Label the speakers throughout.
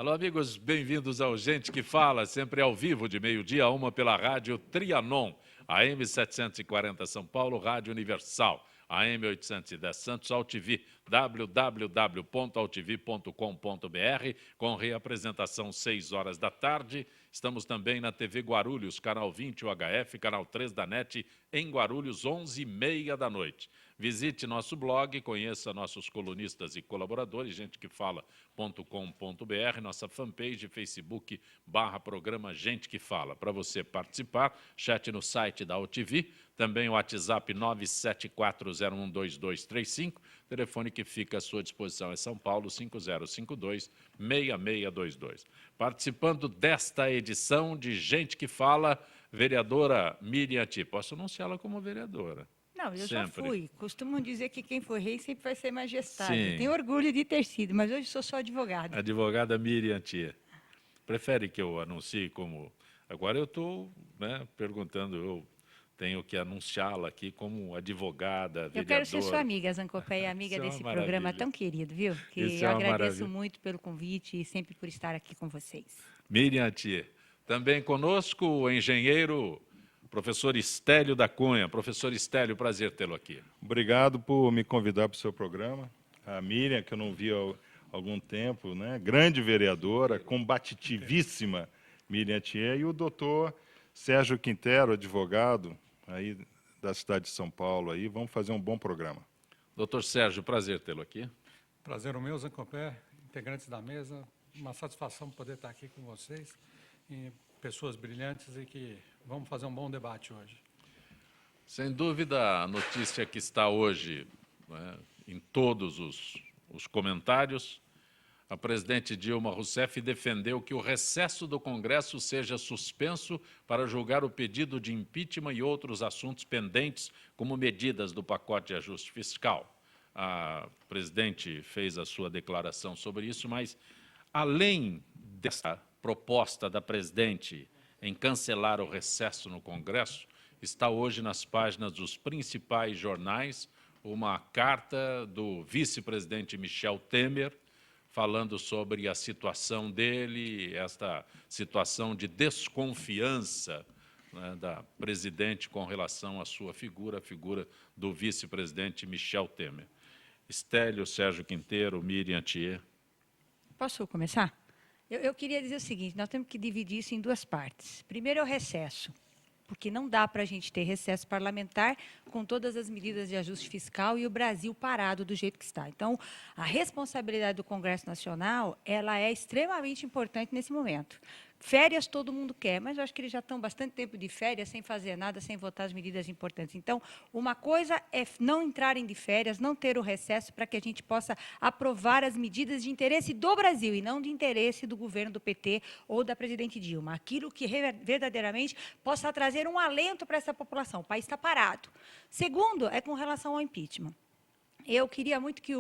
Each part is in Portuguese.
Speaker 1: Alô, amigos, bem-vindos ao Gente que Fala, sempre ao vivo, de meio-dia a 1 pela rádio Trianon, AM 740 São Paulo, Rádio Universal, AM 810 Santos, AltV, www.altv.com.br, com reapresentação 6 horas da tarde. Estamos também na TV Guarulhos, canal 20 UHF, canal 3 da NET, em Guarulhos, 11h30 da noite. Visite nosso blog, conheça nossos colunistas e colaboradores, gentequefala.com.br, nossa fanpage, Facebook, /programa Gente que Fala. Para você participar, chat no site da AltV, também o WhatsApp 974012235, telefone que fica à sua disposição é São Paulo 5052-6622. Participando desta edição de Gente que Fala, vereadora Miriam Ti. Posso anunciá-la como vereadora?
Speaker 2: Não, eu
Speaker 1: Sempre.
Speaker 2: já fui. Costumam dizer que quem for rei sempre vai ser majestade.
Speaker 1: Sim.
Speaker 2: Tenho orgulho de ter sido, mas hoje sou só advogada.
Speaker 1: Advogada Miriam Tia. Prefere que eu anuncie como... Agora eu estou perguntando, eu tenho que anunciá-la aqui como advogada, vereadora.
Speaker 2: Eu quero ser sua amiga, Zancopé, amiga desse programa tão querido, viu? Que eu agradeço muito pelo convite e sempre por estar aqui com vocês.
Speaker 1: Miriam Tia. Também conosco o engenheiro... Professor Estélio da Cunha. Professor Estélio, prazer tê-lo aqui.
Speaker 3: Obrigado por me convidar para o seu programa. A Miriam, que eu não vi há algum tempo, né? Grande vereadora, combativíssima Miriam Thier, e o doutor Sérgio Quintero, advogado aí da cidade de São Paulo. Aí. Vamos fazer um bom programa.
Speaker 1: Doutor Sérgio, prazer tê-lo aqui.
Speaker 4: Prazer o meu, Zancopé, integrantes da mesa. Uma satisfação poder estar aqui com vocês. E pessoas brilhantes e que vamos fazer um bom debate hoje.
Speaker 1: Sem dúvida, a notícia que está hoje em todos os comentários, a presidente Dilma Rousseff defendeu que o recesso do Congresso seja suspenso para julgar o pedido de impeachment e outros assuntos pendentes, como medidas do pacote de ajuste fiscal. A presidente fez a sua declaração sobre isso, mas, além dessa proposta da presidente em cancelar o recesso no Congresso, está hoje nas páginas dos principais jornais uma carta do vice-presidente Michel Temer, falando sobre a situação dele, esta situação de desconfiança da presidente com relação à sua figura, a figura do vice-presidente Michel Temer. Estélio, Sérgio Quintero, Miriam Thier.
Speaker 2: Posso começar? Eu queria dizer o seguinte, nós temos que dividir isso em duas partes. Primeiro é o recesso, porque não dá para a gente ter recesso parlamentar com todas as medidas de ajuste fiscal e o Brasil parado do jeito que está. Então, a responsabilidade do Congresso Nacional, ela é extremamente importante nesse momento. Férias todo mundo quer, mas eu acho que eles já estão bastante tempo de férias, sem fazer nada, sem votar as medidas importantes. Então, uma coisa é não entrarem de férias, não ter o recesso para que a gente possa aprovar as medidas de interesse do Brasil e não de interesse do governo do PT ou da presidente Dilma. Aquilo que verdadeiramente possa trazer um alento para essa população. O país está parado. Segundo, é com relação ao impeachment. Eu queria muito que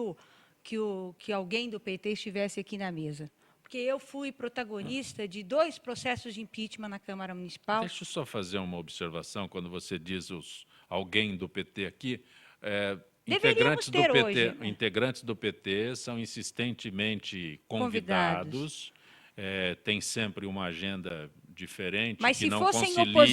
Speaker 2: alguém do PT estivesse aqui na mesa, porque eu fui protagonista de 2 processos de impeachment na Câmara Municipal.
Speaker 1: Deixa eu só fazer uma observação, quando você diz alguém do PT aqui, integrantes do PT são insistentemente convidados. Tem sempre uma agenda diferente,
Speaker 2: mas
Speaker 1: que não
Speaker 2: concilia... Mas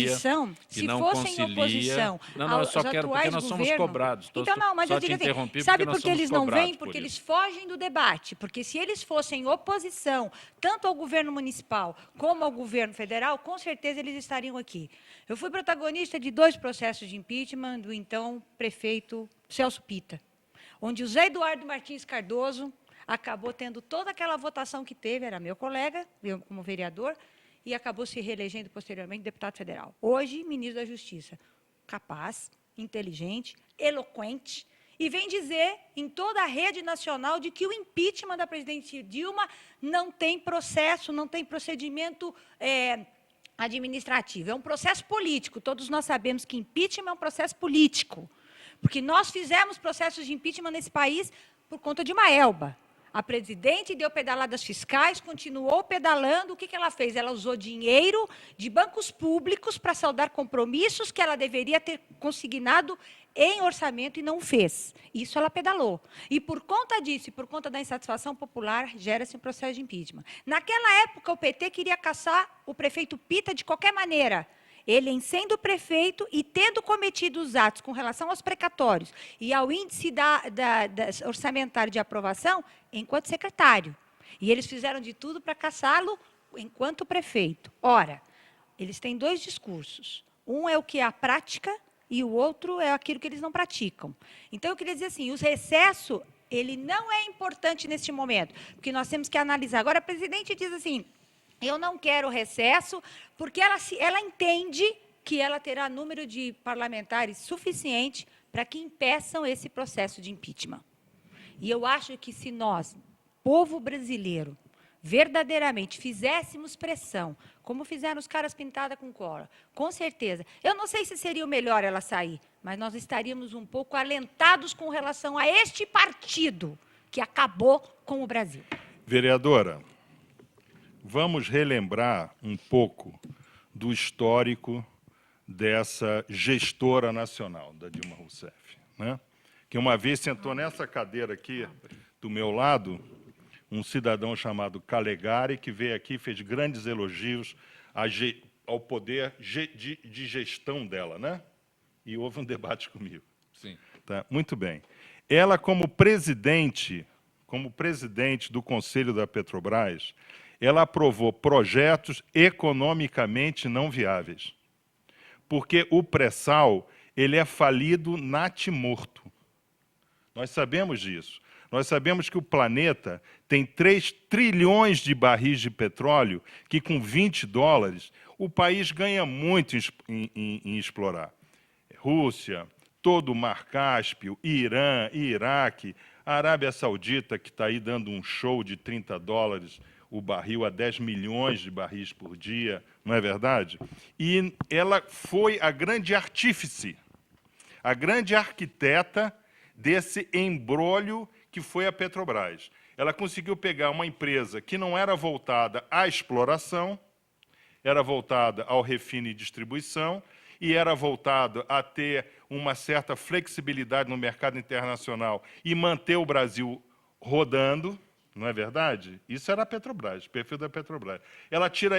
Speaker 2: se fossem oposição...
Speaker 1: Não, eu só quero, porque nós somos cobrados.
Speaker 2: Então, não, mas eu digo assim, sabe por que eles não vêm? Porque eles fogem do debate. Porque se eles fossem oposição, tanto ao governo municipal como ao governo federal, com certeza eles estariam aqui. Eu fui protagonista de 2 processos de impeachment do então prefeito Celso Pitta, onde o Zé Eduardo Martins Cardoso acabou tendo toda aquela votação que teve, era meu colega, eu como vereador, e acabou se reelegendo posteriormente deputado federal. Hoje, ministro da Justiça. Capaz, inteligente, eloquente, e vem dizer em toda a rede nacional de que o impeachment da presidente Dilma não tem processo, não tem procedimento administrativo. É um processo político. Todos nós sabemos que impeachment é um processo político, porque nós fizemos processos de impeachment nesse país por conta de uma elba. A presidente deu pedaladas fiscais, continuou pedalando. O que ela fez? Ela usou dinheiro de bancos públicos para saldar compromissos que ela deveria ter consignado em orçamento e não fez. Isso ela pedalou. E por conta disso, e por conta da insatisfação popular, gera-se um processo de impeachment. Naquela época, o PT queria caçar o prefeito Pita de qualquer maneira. Ele, em sendo prefeito e tendo cometido os atos com relação aos precatórios e ao índice orçamentário de aprovação, enquanto secretário. E eles fizeram de tudo para caçá-lo enquanto prefeito. Ora, eles têm dois discursos. Um é o que é a prática e o outro é aquilo que eles não praticam. Então, eu queria dizer assim, o recesso, ele não é importante neste momento, porque nós temos que analisar. Agora, a presidente diz assim, eu não quero recesso, porque ela entende que ela terá número de parlamentares suficiente para que impeçam esse processo de impeachment. E eu acho que se nós, povo brasileiro, verdadeiramente fizéssemos pressão, como fizeram os caras pintados com cola, com certeza. Eu não sei se seria o melhor ela sair, mas nós estaríamos um pouco alentados com relação a este partido que acabou com o Brasil.
Speaker 3: Vereadora, vamos relembrar um pouco do histórico dessa gestora nacional, da Dilma Rousseff, né? Que uma vez sentou nessa cadeira aqui, do meu lado, um cidadão chamado Calegari, que veio aqui e fez grandes elogios ao poder de gestão dela, né? E houve um debate comigo.
Speaker 1: Sim.
Speaker 3: Tá? Muito bem. Ela, como presidente do Conselho da Petrobras, ela aprovou projetos economicamente não viáveis. Porque o pré-sal, ele é falido natimorto. Nós sabemos disso. Nós sabemos que o planeta tem 3 trilhões de barris de petróleo que, com $20, o país ganha muito em explorar. Rússia, todo o Mar Cáspio, Irã, Iraque, a Arábia Saudita, que está aí dando um show de $30 o barril a 10 milhões de barris por dia, não é verdade? E ela foi a grande artífice, a grande arquiteta desse embrólio que foi a Petrobras. Ela conseguiu pegar uma empresa que não era voltada à exploração, era voltada ao refino e distribuição, e era voltada a ter uma certa flexibilidade no mercado internacional e manter o Brasil rodando, não é verdade? Isso era a Petrobras, o perfil da Petrobras. Ela tira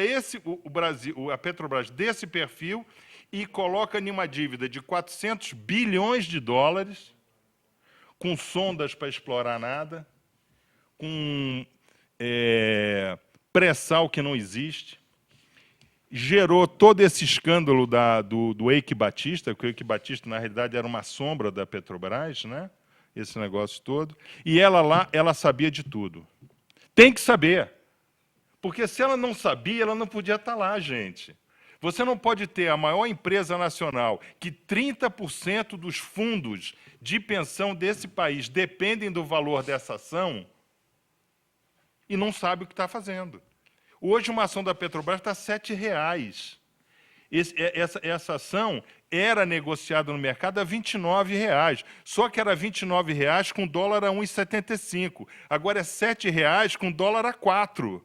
Speaker 3: a Petrobras desse perfil e coloca em uma dívida de 400 bilhões de dólares, com sondas para explorar nada, com pré-sal que não existe, gerou todo esse escândalo do Eike Batista, que o Eike Batista, na realidade, era uma sombra da Petrobras, né? Esse negócio todo, e ela sabia de tudo. Tem que saber, porque se ela não sabia, ela não podia estar lá, gente. Você não pode ter a maior empresa nacional, que 30% dos fundos de pensão desse país dependem do valor dessa ação, e não sabe o que está fazendo. Hoje, uma ação da Petrobras está R$ 7,00. Essa ação era negociada no mercado a R$ 29,00. Só que era R$ 29,00 com dólar a 1,75. Agora é R$ 7,00 com dólar a 4.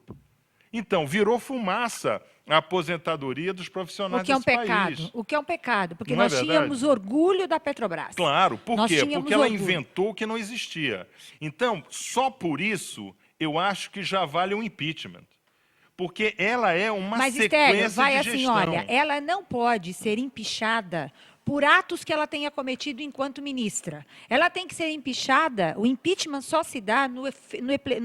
Speaker 3: Então, virou fumaça a aposentadoria dos profissionais desse país.
Speaker 2: O que é um pecado, porque
Speaker 3: Não é
Speaker 2: nós tínhamos orgulho da Petrobras.
Speaker 3: Claro, por
Speaker 2: Nós
Speaker 3: quê?
Speaker 2: tínhamos
Speaker 3: Porque ela
Speaker 2: orgulho.
Speaker 3: inventou o que não existia. Então, só por isso, eu acho que já vale um impeachment. Porque ela é uma
Speaker 2: Mas,
Speaker 3: sequência
Speaker 2: Estélio, vai
Speaker 3: de
Speaker 2: assim,
Speaker 3: gestão.
Speaker 2: olha, ela não pode ser empichada por atos que ela tenha cometido enquanto ministra. Ela tem que ser empichada, o impeachment só se dá no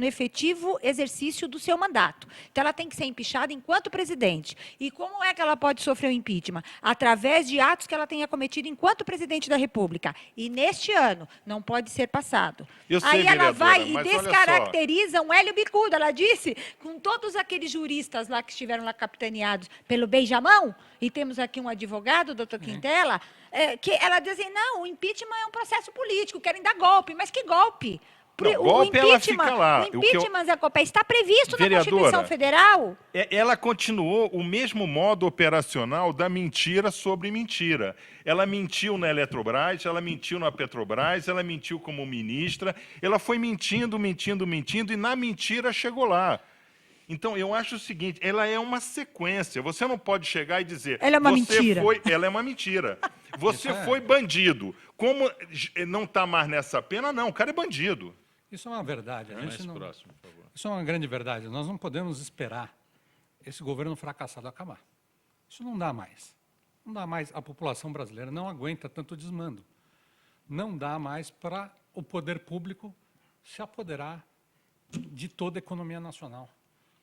Speaker 2: efetivo exercício do seu mandato. Então, ela tem que ser empichada enquanto presidente. E como é que ela pode sofrer o impeachment? Através de atos que ela tenha cometido enquanto presidente da República. E neste ano, não pode ser passado.
Speaker 3: Eu sei,
Speaker 2: Aí ela
Speaker 3: vereadora,
Speaker 2: vai e
Speaker 3: mas olha
Speaker 2: descaracteriza um Hélio Bicudo. Ela disse, com todos aqueles juristas lá que estiveram lá capitaneados pelo Benjamão, e temos aqui um advogado, o doutor Quintela, que ela diz assim, não, o impeachment é um processo político, querem dar golpe. Mas que golpe?
Speaker 3: Não, golpe ela fica lá.
Speaker 2: O impeachment, Zé Copé, está previsto na
Speaker 3: Vereadora,
Speaker 2: Constituição Federal.
Speaker 3: Ela continuou o mesmo modo operacional da mentira sobre mentira. Ela mentiu na Eletrobras, ela mentiu na Petrobras, ela mentiu como ministra, ela foi mentindo, e na mentira chegou lá. Então, eu acho o seguinte, ela é uma sequência. Você não pode chegar e dizer...
Speaker 2: Ela é uma mentira.
Speaker 3: Ela é uma mentira. Você foi bandido. Como não está mais nessa pena, não, o cara é bandido.
Speaker 4: Isso é uma verdade. A gente
Speaker 1: Mais
Speaker 4: não,
Speaker 1: próximo, por favor.
Speaker 4: isso é uma grande verdade. Nós não podemos esperar esse governo fracassado acabar. Isso não dá mais. Não dá mais. A população brasileira não aguenta tanto desmando. Não dá mais para o poder público se apoderar de toda a economia nacional.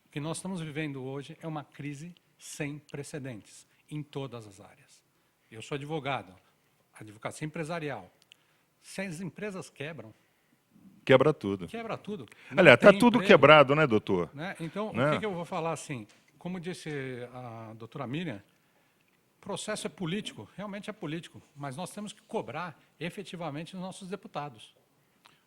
Speaker 4: O que nós estamos vivendo hoje é uma crise sem precedentes, em todas as áreas. Eu sou advogado, advocacia empresarial. Se as empresas quebram,
Speaker 3: Quebra tudo.
Speaker 4: quebra tudo.
Speaker 3: Aliás, está
Speaker 4: Tem
Speaker 3: tudo
Speaker 4: emprego,
Speaker 3: quebrado, né, doutor?
Speaker 4: né? Então,
Speaker 3: Né?
Speaker 4: o que eu vou falar assim? Como disse a doutora Miriam, o processo é político, realmente é político, mas nós temos que cobrar efetivamente os nossos deputados.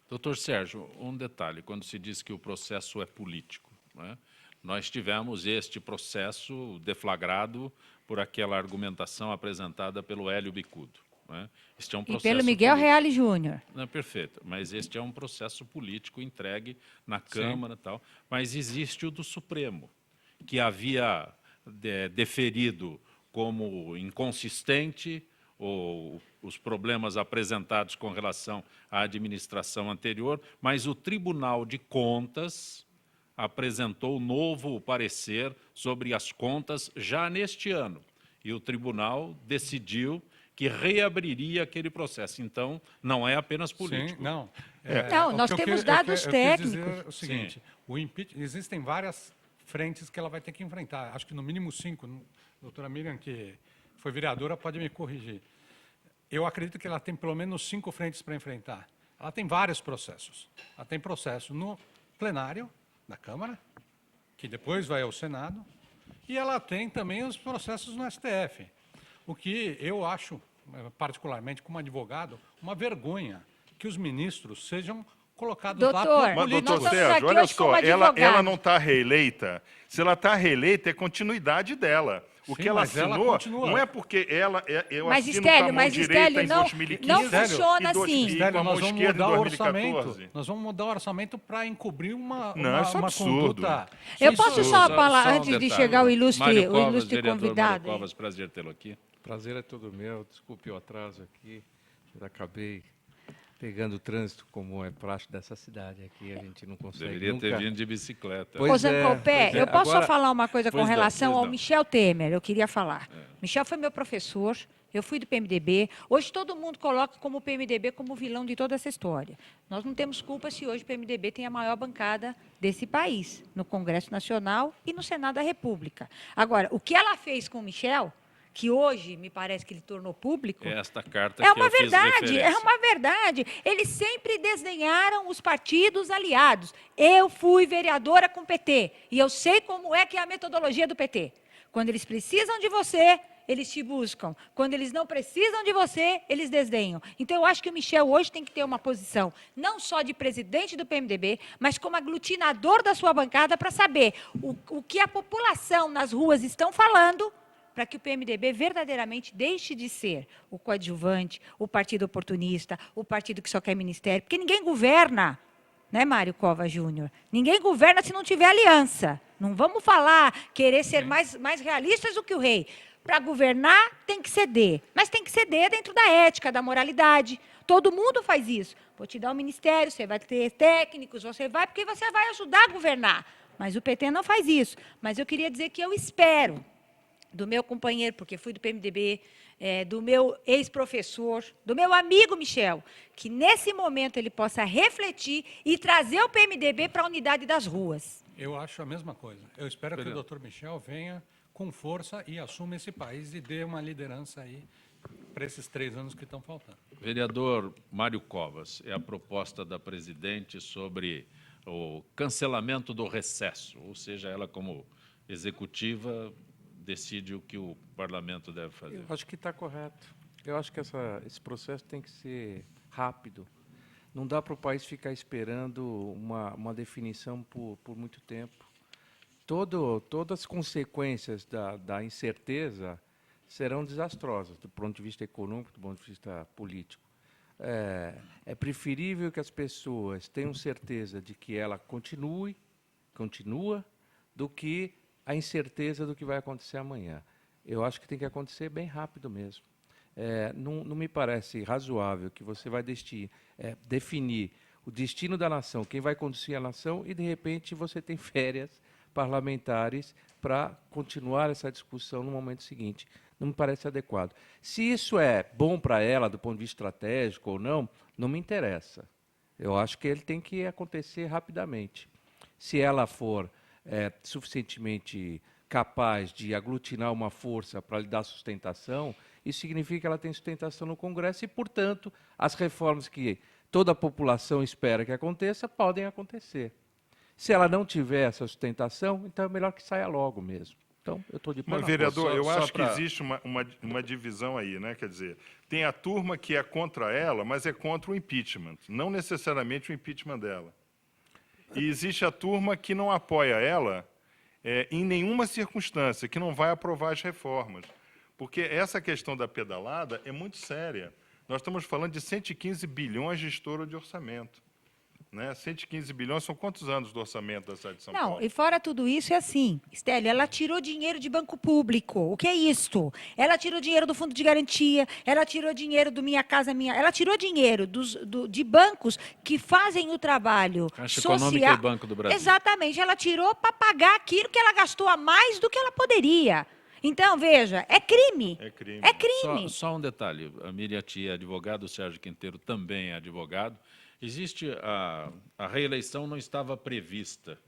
Speaker 1: Doutor Sérgio, um detalhe, quando se diz que o processo é político, né? Nós tivemos este processo deflagrado por aquela argumentação apresentada pelo Hélio Bicudo. Né? Este é um
Speaker 2: E
Speaker 1: processo
Speaker 2: pelo Miguel
Speaker 1: político.
Speaker 2: Reale Júnior.
Speaker 1: Não, perfeito, mas este é um processo político entregue na Câmara e tal. Mas existe o do Supremo, que havia deferido como inconsistente os problemas apresentados com relação à administração anterior, mas o Tribunal de Contas apresentou novo parecer sobre as contas já neste ano. E o tribunal decidiu que reabriria aquele processo. Então, não é apenas político.
Speaker 4: Sim, não.
Speaker 2: Não,
Speaker 4: o
Speaker 2: nós
Speaker 4: que eu
Speaker 2: temos
Speaker 4: que-
Speaker 2: dados
Speaker 4: eu quis
Speaker 2: técnicos.
Speaker 4: dizer o seguinte, o existem várias frentes que ela vai ter que enfrentar. Acho que no mínimo 5. A doutora Miriam, que foi vereadora, pode me corrigir. Eu acredito que ela tem pelo menos 5 frentes para enfrentar. Ela tem vários processos. Ela tem processo no plenário da Câmara, que depois vai ao Senado, e ela tem também os processos no STF. O que eu acho, particularmente como advogado, uma vergonha que os ministros sejam colocados lá
Speaker 2: Doutor,
Speaker 4: por
Speaker 3: Mas,
Speaker 2: Nós
Speaker 3: doutor
Speaker 2: estamos
Speaker 3: Sérgio,
Speaker 2: aqui
Speaker 3: olha
Speaker 2: hoje
Speaker 3: só,
Speaker 2: como
Speaker 3: ela
Speaker 2: advogados.
Speaker 3: não está reeleita. Se ela está reeleita, é continuidade dela. O
Speaker 4: Sim,
Speaker 3: que ela
Speaker 4: mas ela
Speaker 3: assinou
Speaker 4: continua.
Speaker 3: não é porque eu
Speaker 2: Mas,
Speaker 3: assino com a
Speaker 2: Estélio,
Speaker 3: mão direita em
Speaker 2: não
Speaker 3: 2015
Speaker 2: não
Speaker 4: Estélio,
Speaker 2: funciona
Speaker 3: e dois-
Speaker 2: assim.
Speaker 3: e
Speaker 4: Estélio,
Speaker 3: com a mão
Speaker 4: nós vamos
Speaker 3: esquerda em
Speaker 4: mudar o
Speaker 3: 2014.
Speaker 4: orçamento. Nós vamos mudar o orçamento para encobrir uma
Speaker 3: isso é
Speaker 4: uma
Speaker 3: absurdo.
Speaker 4: conduta.
Speaker 2: Eu
Speaker 4: Isso-
Speaker 2: posso só falar,
Speaker 1: um
Speaker 2: antes de
Speaker 1: detalhe.
Speaker 2: chegar o ilustre
Speaker 1: Vereador
Speaker 2: convidado.
Speaker 1: Mário Covas, prazer tê-lo aqui.
Speaker 5: Prazer é todo meu. Desculpe o atraso aqui. Eu acabei pegando o trânsito, como é praxe dessa cidade aqui. A gente não consegue
Speaker 1: Deveria
Speaker 5: nunca...
Speaker 1: ter vindo de bicicleta.
Speaker 5: Pois
Speaker 2: Ô,
Speaker 5: é,
Speaker 2: Zancopé,
Speaker 5: pois é.
Speaker 2: eu posso só
Speaker 5: Agora-
Speaker 2: falar uma coisa com
Speaker 1: Pois não,
Speaker 2: relação
Speaker 1: pois
Speaker 2: ao
Speaker 1: não.
Speaker 2: Michel Temer, eu queria falar. Michel foi meu professor, eu fui do PMDB. Hoje todo mundo coloca como o PMDB como vilão de toda essa história. Nós não temos culpa se hoje o PMDB tem a maior bancada desse país, no Congresso Nacional e no Senado da República. Agora, o que ela fez com o Michel, que hoje me parece que ele tornou público,
Speaker 1: É esta carta
Speaker 2: é
Speaker 1: que
Speaker 2: uma
Speaker 1: eu fiz
Speaker 2: verdade,
Speaker 1: referência.
Speaker 2: é uma verdade. Eles sempre desdenharam os partidos aliados. Eu fui vereadora com o PT e eu sei como é que é a metodologia do PT. Quando eles precisam de você, eles te buscam. Quando eles não precisam de você, eles desdenham. Então, eu acho que o Michel hoje tem que ter uma posição, não só de presidente do PMDB, mas como aglutinador da sua bancada para saber o que a população nas ruas estão falando, para que o PMDB verdadeiramente deixe de ser o coadjuvante, o partido oportunista, o partido que só quer ministério, porque ninguém governa, né, Mário Covas Júnior? Ninguém governa se não tiver aliança. Não vamos falar, querer ser mais realistas do que o rei. Para governar, tem que ceder, mas tem que ceder dentro da ética, da moralidade. Todo mundo faz isso. Vou te dar um ministério, você vai ter técnicos, você vai, porque você vai ajudar a governar. Mas o PT não faz isso. Mas eu queria dizer que eu espero do meu companheiro, porque fui do PMDB, do meu ex-professor, do meu amigo Michel, que nesse momento ele possa refletir e trazer o PMDB para a unidade das ruas.
Speaker 4: Eu acho a mesma coisa. Eu espero que o doutor Michel venha com força e assuma esse país e dê uma liderança aí para esses 3 anos que estão faltando.
Speaker 1: Vereador Mário Covas, é a proposta da presidente sobre o cancelamento do recesso, ou seja, ela como executiva decide o que o parlamento deve fazer.
Speaker 5: Eu acho que está correto. Eu acho que esse processo tem que ser rápido. Não dá para o país ficar esperando uma definição por muito tempo. Todas as consequências da incerteza serão desastrosas, do ponto de vista econômico, do ponto de vista político. É preferível que as pessoas tenham certeza de que ela continua, do que a incerteza do que vai acontecer amanhã. Eu acho que tem que acontecer bem rápido mesmo. não me parece razoável que você vai definir o destino da nação, quem vai conduzir a nação, e, de repente, você tem férias parlamentares para continuar essa discussão no momento seguinte. Não me parece adequado. Se isso é bom para ela, do ponto de vista estratégico ou não me interessa. Eu acho que ele tem que acontecer rapidamente. Se ela for suficientemente capaz de aglutinar uma força para lhe dar sustentação, isso significa que ela tem sustentação no Congresso e, portanto, as reformas que toda a população espera que aconteça podem acontecer. Se ela não tiver essa sustentação, então é melhor que saia logo mesmo. Então, eu estou de pé
Speaker 3: Mas,
Speaker 5: na
Speaker 3: vereador,
Speaker 1: só-
Speaker 3: eu
Speaker 1: só
Speaker 3: acho
Speaker 1: pra-
Speaker 3: que existe uma divisão aí, né? Quer dizer, tem a turma que é contra ela, mas é contra o impeachment, não necessariamente o impeachment dela. E existe a turma que não apoia ela em nenhuma circunstância, que não vai aprovar as reformas. Porque essa questão da pedalada é muito séria. Nós estamos falando de 115 bilhões de estouro de orçamento. Né? 115 bilhões são quantos anos do orçamento da cidade de São
Speaker 2: Não,
Speaker 3: Paulo?
Speaker 2: e fora tudo isso, é assim, Stélio, ela tirou dinheiro de banco público. O que é isto? Ela tirou dinheiro do fundo de garantia, ela tirou dinheiro do Minha Casa Minha... Ela tirou dinheiro de bancos que fazem o trabalho
Speaker 1: Caixa
Speaker 2: social.
Speaker 1: Econômica e Banco do Brasil.
Speaker 2: Exatamente, ela tirou para pagar aquilo que ela gastou a mais do que ela poderia. Então, veja, é crime.
Speaker 3: É crime.
Speaker 2: É crime.
Speaker 1: Só um detalhe, a Miriam Tia é advogada, o Sérgio Quinteiro também é advogado. Existe a reeleição não estava prevista,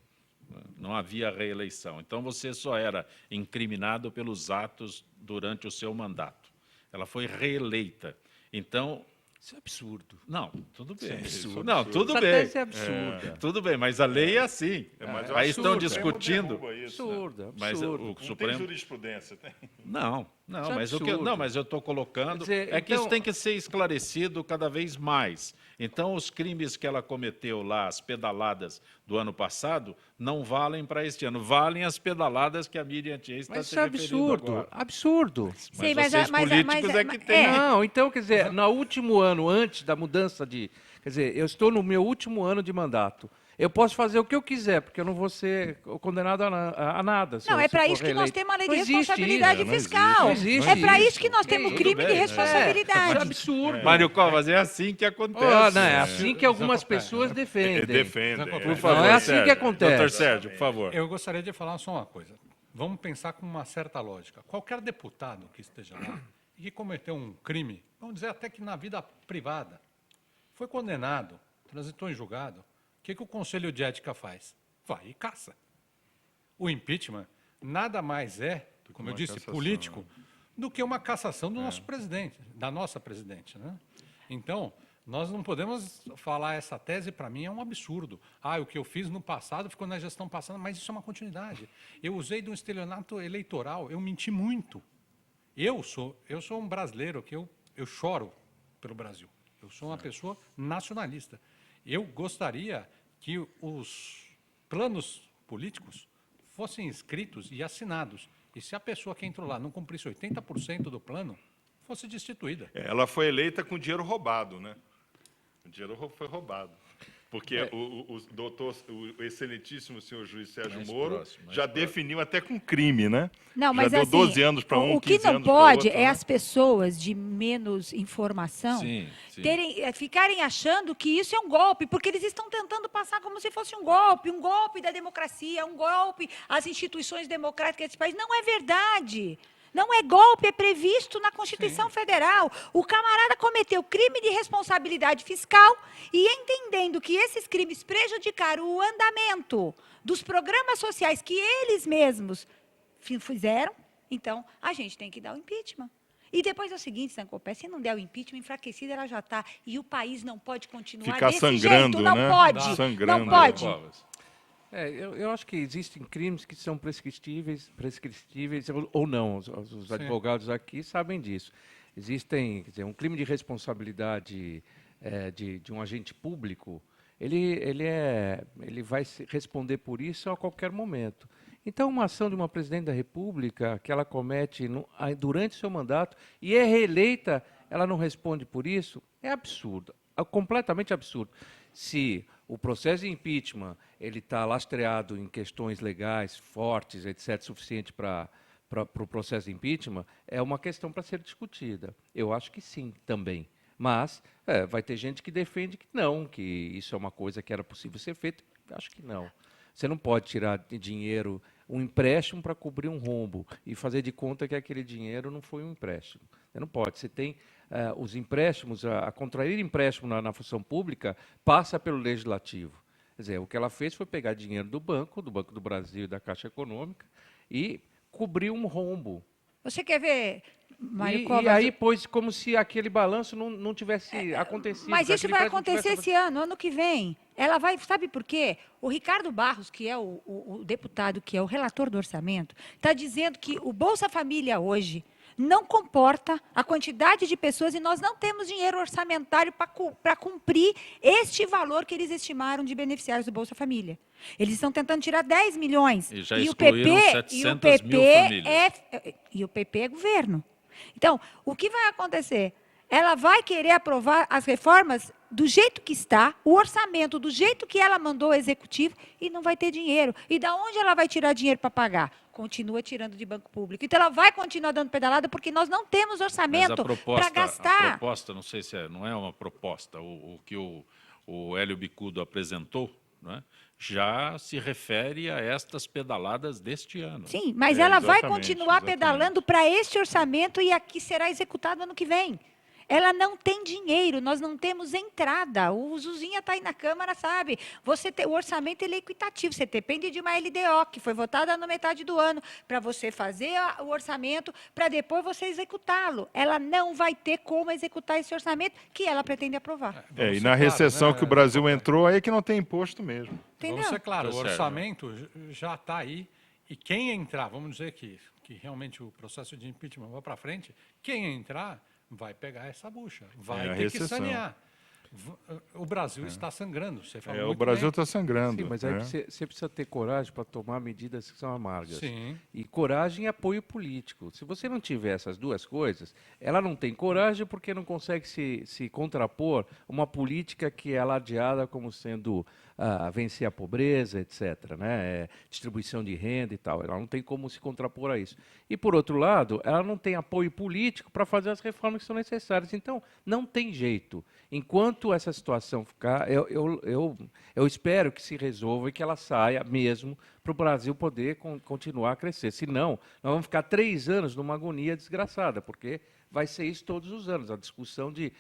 Speaker 1: né? Não havia reeleição. Então, você só era incriminado pelos atos durante o seu mandato. Ela foi reeleita. Então,
Speaker 5: Isso é absurdo.
Speaker 1: não, tudo bem.
Speaker 5: absurdo.
Speaker 1: Não, tudo
Speaker 5: Essa
Speaker 1: bem.
Speaker 5: tese é absurda.
Speaker 1: Tudo bem, mas a lei é assim.
Speaker 3: Mas eu
Speaker 1: Aí
Speaker 3: acho
Speaker 1: estão
Speaker 3: que o Supremo
Speaker 1: discutindo.
Speaker 3: derruba isso, né?
Speaker 5: Absurdo,
Speaker 1: Mas
Speaker 5: absurdo.
Speaker 1: o
Speaker 3: Não tem
Speaker 1: Supremo.
Speaker 3: jurisprudência, tem.
Speaker 1: Não,
Speaker 5: Isso é
Speaker 1: mas
Speaker 5: absurdo.
Speaker 1: mas eu estou colocando
Speaker 5: Quer dizer,
Speaker 1: é que
Speaker 5: então-
Speaker 1: isso tem que ser esclarecido cada vez mais. Então, os crimes que ela cometeu lá, as pedaladas do ano passado, não valem para este ano. Valem as pedaladas que a Miriam Tia está
Speaker 5: Mas
Speaker 1: se
Speaker 5: isso é
Speaker 1: referindo
Speaker 5: absurdo,
Speaker 1: agora.
Speaker 5: absurdo.
Speaker 2: Sim,
Speaker 1: Mas vocês políticos é que têm.
Speaker 5: Não, então, quer dizer, no último ano, antes da mudança de... Quer dizer, eu estou no meu último ano de mandato. Eu posso fazer o que eu quiser, porque eu não vou ser condenado a nada. se
Speaker 2: Não,
Speaker 5: eu-
Speaker 2: é
Speaker 5: se
Speaker 2: para
Speaker 5: for
Speaker 2: isso que nós
Speaker 5: reeleito.
Speaker 2: temos a lei
Speaker 5: Não
Speaker 2: de
Speaker 5: existe
Speaker 2: responsabilidade
Speaker 5: isso.
Speaker 2: fiscal.
Speaker 5: Não existe
Speaker 2: É para
Speaker 5: isso.
Speaker 2: isso que nós temos
Speaker 5: Tudo
Speaker 2: crime de
Speaker 1: bem,
Speaker 2: responsabilidade.
Speaker 5: Isso é absurdo.
Speaker 1: Mário Covas, é assim que acontece.
Speaker 5: Não, é assim que algumas pessoas defendem.
Speaker 3: Defendem.
Speaker 4: Por
Speaker 1: Por favor,
Speaker 5: Não é assim
Speaker 1: Sérgio.
Speaker 5: que acontece.
Speaker 1: Doutor Sérgio, por favor.
Speaker 4: Eu gostaria de falar só uma coisa. Vamos pensar com uma certa lógica. Qualquer deputado que esteja lá e que cometeu um crime, vamos dizer até que na vida privada, foi condenado, transitou em julgado, o que o Conselho de Ética faz? Vai e caça. O impeachment nada mais é, como eu
Speaker 3: uma
Speaker 4: disse,
Speaker 3: cassação,
Speaker 4: político, do que uma cassação do nosso presidente, da nossa presidente. Né? Então, nós não podemos falar essa tese, para mim, é um absurdo. O que eu fiz no passado ficou na gestão passada, mas isso é uma continuidade. Eu usei de um estelionato eleitoral, eu menti muito. Eu sou um brasileiro que eu choro pelo Brasil. Eu sou uma pessoa nacionalista. Eu gostaria que os planos políticos fossem escritos e assinados. E se a pessoa que entrou lá não cumprisse 80% do plano, fosse destituída.
Speaker 3: Ela foi eleita com dinheiro roubado, né? O dinheiro foi roubado. Porque o excelentíssimo senhor juiz Sérgio
Speaker 1: Mais
Speaker 3: Moro
Speaker 1: próximo, mais
Speaker 3: já
Speaker 1: próximo.
Speaker 3: definiu até com crime, né?
Speaker 2: Não, mas
Speaker 3: já deu
Speaker 2: assim,
Speaker 3: 12 anos para um,
Speaker 2: o que
Speaker 3: 15
Speaker 2: não
Speaker 3: anos pra
Speaker 2: pode
Speaker 3: outro,
Speaker 2: é
Speaker 3: né?
Speaker 2: as pessoas de menos informação
Speaker 1: Sim, sim.
Speaker 2: ficarem achando que isso é um golpe, porque eles estão tentando passar como se fosse um golpe da democracia, um golpe às instituições democráticas desse país. Não é verdade. Não é golpe, é previsto na Constituição Federal. O camarada cometeu crime de responsabilidade fiscal e, entendendo que esses crimes prejudicaram o andamento dos programas sociais que eles mesmos fizeram, então a gente tem que dar o impeachment. E depois é o seguinte, Sancopé, se não der o impeachment, enfraquecida ela já está. E o país não pode continuar
Speaker 3: Ficar
Speaker 2: desse
Speaker 3: sangrando,
Speaker 2: jeito. Não
Speaker 3: né?
Speaker 2: pode.
Speaker 3: Sangrando.
Speaker 2: Não pode.
Speaker 1: Covas.
Speaker 5: Eu acho que existem crimes que são prescritíveis ou não. Os advogados aqui sabem disso. Existem, quer dizer, um crime de responsabilidade de um agente público, ele vai responder por isso a qualquer momento. Então, uma ação de uma presidente da República que ela comete durante seu mandato e é reeleita, ela não responde por isso, é absurdo, completamente absurdo. Se o processo de impeachment ele está lastreado em questões legais fortes, etc., suficiente para para o processo de impeachment, é uma questão para ser discutida. Eu acho que sim, também. Mas vai ter gente que defende que não, que isso é uma coisa que era possível ser feita. Acho que não. Você não pode tirar de dinheiro, um empréstimo para cobrir um rombo e fazer de conta que aquele dinheiro não foi um empréstimo. Você não pode. Você tem os empréstimos, a contrair empréstimo na função pública passa pelo Legislativo. Quer dizer, o que ela fez foi pegar dinheiro do Banco do Brasil e da Caixa Econômica e cobrir um rombo.
Speaker 2: Você quer ver, Mário
Speaker 5: E
Speaker 2: Covas?
Speaker 5: aí, pois, como se aquele balanço não tivesse acontecido.
Speaker 2: Mas isso
Speaker 5: aquele
Speaker 2: vai
Speaker 5: empréstimo
Speaker 2: acontecer
Speaker 5: tivesse
Speaker 2: esse ano que vem. Ela vai, sabe por quê? O Ricardo Barros, que é o deputado, que é o relator do orçamento, está dizendo que o Bolsa Família hoje não comporta a quantidade de pessoas e nós não temos dinheiro orçamentário para cumprir este valor que eles estimaram de beneficiários do Bolsa Família. Eles estão tentando tirar 10 milhões.
Speaker 1: E já excluíram 700 mil famílias.
Speaker 2: E o PP é governo. Então, o que vai acontecer? Ela vai querer aprovar as reformas do jeito que está, o orçamento do jeito que ela mandou ao executivo e não vai ter dinheiro. E da onde ela vai tirar dinheiro para pagar? Continua tirando de banco público. Então ela vai continuar dando pedalada porque nós não temos orçamento para gastar.
Speaker 1: A proposta, não sei se não é uma proposta, o que o Hélio Bicudo apresentou, né, já se refere a estas pedaladas deste ano.
Speaker 2: Sim, mas ela vai
Speaker 3: exatamente,
Speaker 2: continuar
Speaker 3: exatamente.
Speaker 2: pedalando para este orçamento e aqui será executado ano que vem. Ela não tem dinheiro, nós não temos entrada. O Zuzinha está aí na Câmara, sabe? O orçamento ele é equitativo, você depende de uma LDO, que foi votada na metade do ano, para você fazer o orçamento, para depois você executá-lo. Ela não vai ter como executar esse orçamento que ela pretende aprovar.
Speaker 3: E na recessão que o Brasil entrou, aí é que não tem imposto mesmo.
Speaker 2: Entendeu?
Speaker 4: Vamos ser claro,
Speaker 1: Tá
Speaker 4: o
Speaker 1: certo.
Speaker 4: orçamento já está aí e quem entrar, vamos dizer que realmente o processo de impeachment vai para frente, quem entrar vai pegar essa bucha, vai
Speaker 3: a
Speaker 4: ter que
Speaker 3: recessão.
Speaker 4: sanear. O Brasil está sangrando, você falou
Speaker 3: O
Speaker 4: muito
Speaker 3: Brasil
Speaker 4: bem.
Speaker 3: está sangrando.
Speaker 5: Sim, mas aí
Speaker 3: né?
Speaker 5: você precisa ter coragem para tomar medidas que são amargas.
Speaker 4: Sim.
Speaker 5: E coragem e apoio político. Se você não tiver essas duas coisas, ela não tem coragem porque não consegue se contrapor uma política que é ladeada como sendo vencer a pobreza, etc., né? Distribuição de renda e tal. Ela não tem como se contrapor a isso. E, por outro lado, ela não tem apoio político para fazer as reformas que são necessárias. Então, não tem jeito. Enquanto essa situação ficar, eu espero que se resolva e que ela saia mesmo para o Brasil poder continuar a crescer. Senão, nós vamos ficar 3 anos numa agonia desgraçada, porque vai ser isso todos os anos. A discussão de...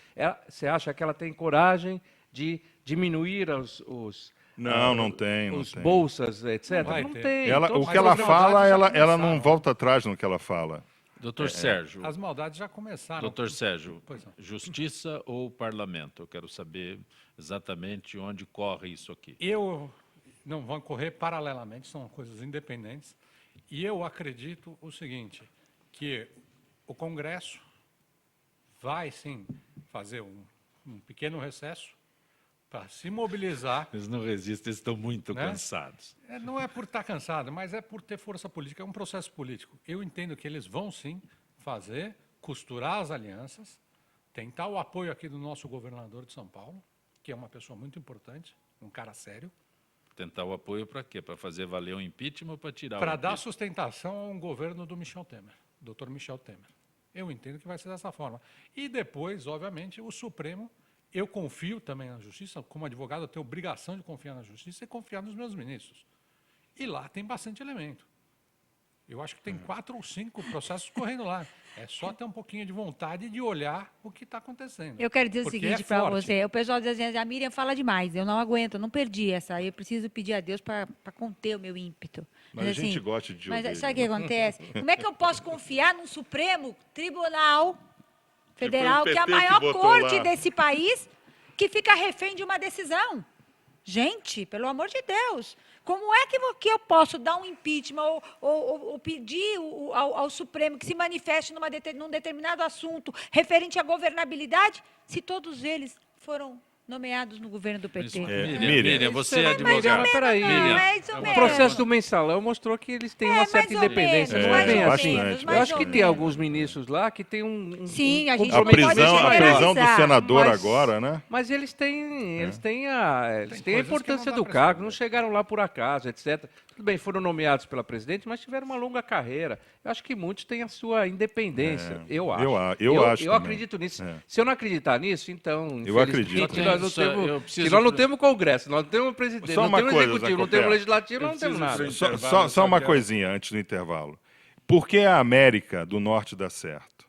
Speaker 5: Você acha que ela tem coragem de diminuir
Speaker 3: Não tem.
Speaker 5: os bolsas, etc?
Speaker 4: vai
Speaker 5: Não
Speaker 4: ter.
Speaker 5: tem.
Speaker 3: Ela,
Speaker 5: Então,
Speaker 3: o
Speaker 4: mas
Speaker 3: que ela
Speaker 4: as
Speaker 3: fala,
Speaker 4: maldades já
Speaker 3: ela não
Speaker 4: começaram.
Speaker 3: volta atrás no que ela fala.
Speaker 1: Doutor Sérgio,
Speaker 4: As maldades já começaram.
Speaker 1: doutor Sérgio,
Speaker 4: Pois não.
Speaker 1: justiça ou parlamento? Eu quero saber exatamente onde corre isso aqui.
Speaker 4: Não vão correr paralelamente, são coisas independentes. E eu acredito o seguinte, que o Congresso vai, sim, fazer um pequeno recesso para se mobilizar.
Speaker 1: Eles não resistem, eles estão muito
Speaker 4: Né?
Speaker 1: cansados.
Speaker 4: Não é por estar cansado, mas é por ter força política. É um processo político. Eu entendo que eles vão, sim, costurar as alianças, tentar o apoio aqui do nosso governador de São Paulo, que é uma pessoa muito importante, um cara sério,
Speaker 1: Tentar o apoio para quê? Para fazer valer o impeachment ou para tirar
Speaker 4: para
Speaker 1: o
Speaker 4: dar
Speaker 1: impeachment?
Speaker 4: sustentação a um governo do Michel Temer, Dr. Michel Temer. Eu entendo que vai ser dessa forma. E depois, obviamente, o Supremo, eu confio também na Justiça, como advogado eu tenho obrigação de confiar na Justiça e confiar nos meus ministros. E lá tem bastante elemento. Eu acho que tem 4 ou 5 processos correndo lá. É só ter um pouquinho de vontade de olhar o que está acontecendo.
Speaker 2: Eu quero dizer o
Speaker 4: Porque
Speaker 2: seguinte
Speaker 4: é
Speaker 2: para
Speaker 4: forte.
Speaker 2: você. O pessoal diz assim, a Miriam fala demais, eu não aguento, eu não perdi essa. Eu preciso pedir a Deus para conter o meu ímpeto.
Speaker 3: Mas a gente gosta de
Speaker 2: Mas
Speaker 3: ouvir,
Speaker 2: sabe o que acontece? Como é que eu posso confiar no Supremo Tribunal Federal,
Speaker 3: foi o
Speaker 2: que é a
Speaker 3: PT que
Speaker 2: maior
Speaker 3: botou
Speaker 2: corte
Speaker 3: lá.
Speaker 2: desse país, que fica refém de uma decisão? Gente, pelo amor de Deus, como é que eu posso dar um impeachment ou pedir ao Supremo que se manifeste num determinado assunto referente à governabilidade, se todos eles foram nomeados no governo do PT.
Speaker 1: Miriam, você é advogada.
Speaker 5: Mas peraí.
Speaker 1: Miriam,
Speaker 2: é isso
Speaker 5: O
Speaker 2: mesmo.
Speaker 5: processo do mensalão mostrou que eles têm uma certa
Speaker 2: mais ou
Speaker 5: independência.
Speaker 2: menos,
Speaker 5: Não é
Speaker 2: mais
Speaker 5: bem
Speaker 2: ou
Speaker 5: assim.
Speaker 2: menos,
Speaker 5: Eu
Speaker 2: mais
Speaker 5: acho
Speaker 2: ou
Speaker 5: que tem
Speaker 2: menos.
Speaker 5: alguns ministros lá que tem
Speaker 2: Sim, a gente
Speaker 3: A
Speaker 2: não pode
Speaker 3: prisão do
Speaker 2: generalizar.
Speaker 3: senador
Speaker 5: Mas-
Speaker 3: agora, né?
Speaker 5: Mas eles têm a
Speaker 4: coisas que
Speaker 5: importância
Speaker 4: não dá
Speaker 5: do
Speaker 4: pra
Speaker 5: cargo,
Speaker 4: esconder.
Speaker 5: não chegaram lá por acaso, etc. Tudo bem, foram nomeados pela presidente, mas tiveram uma longa carreira. Eu acho que muitos têm a sua independência, eu acho.
Speaker 3: eu acho
Speaker 5: Eu
Speaker 3: também.
Speaker 5: acredito nisso.
Speaker 3: É.
Speaker 5: Se eu não acreditar nisso, então,
Speaker 3: Eu acredito.
Speaker 5: infelizmente, nós não
Speaker 1: Só eu
Speaker 5: temos,
Speaker 1: preciso-
Speaker 5: se nós não temos Congresso, nós não temos presidente,
Speaker 3: Só
Speaker 5: não
Speaker 3: uma
Speaker 5: temos
Speaker 3: coisa,
Speaker 5: executivo, não
Speaker 3: Zacopé.
Speaker 5: temos legislativo,
Speaker 1: Eu
Speaker 5: nós não temos
Speaker 1: preciso
Speaker 5: nada.
Speaker 1: ir pro intervalo,
Speaker 3: Só uma
Speaker 1: quero-
Speaker 3: coisinha antes do intervalo. Por que a América do Norte dá certo?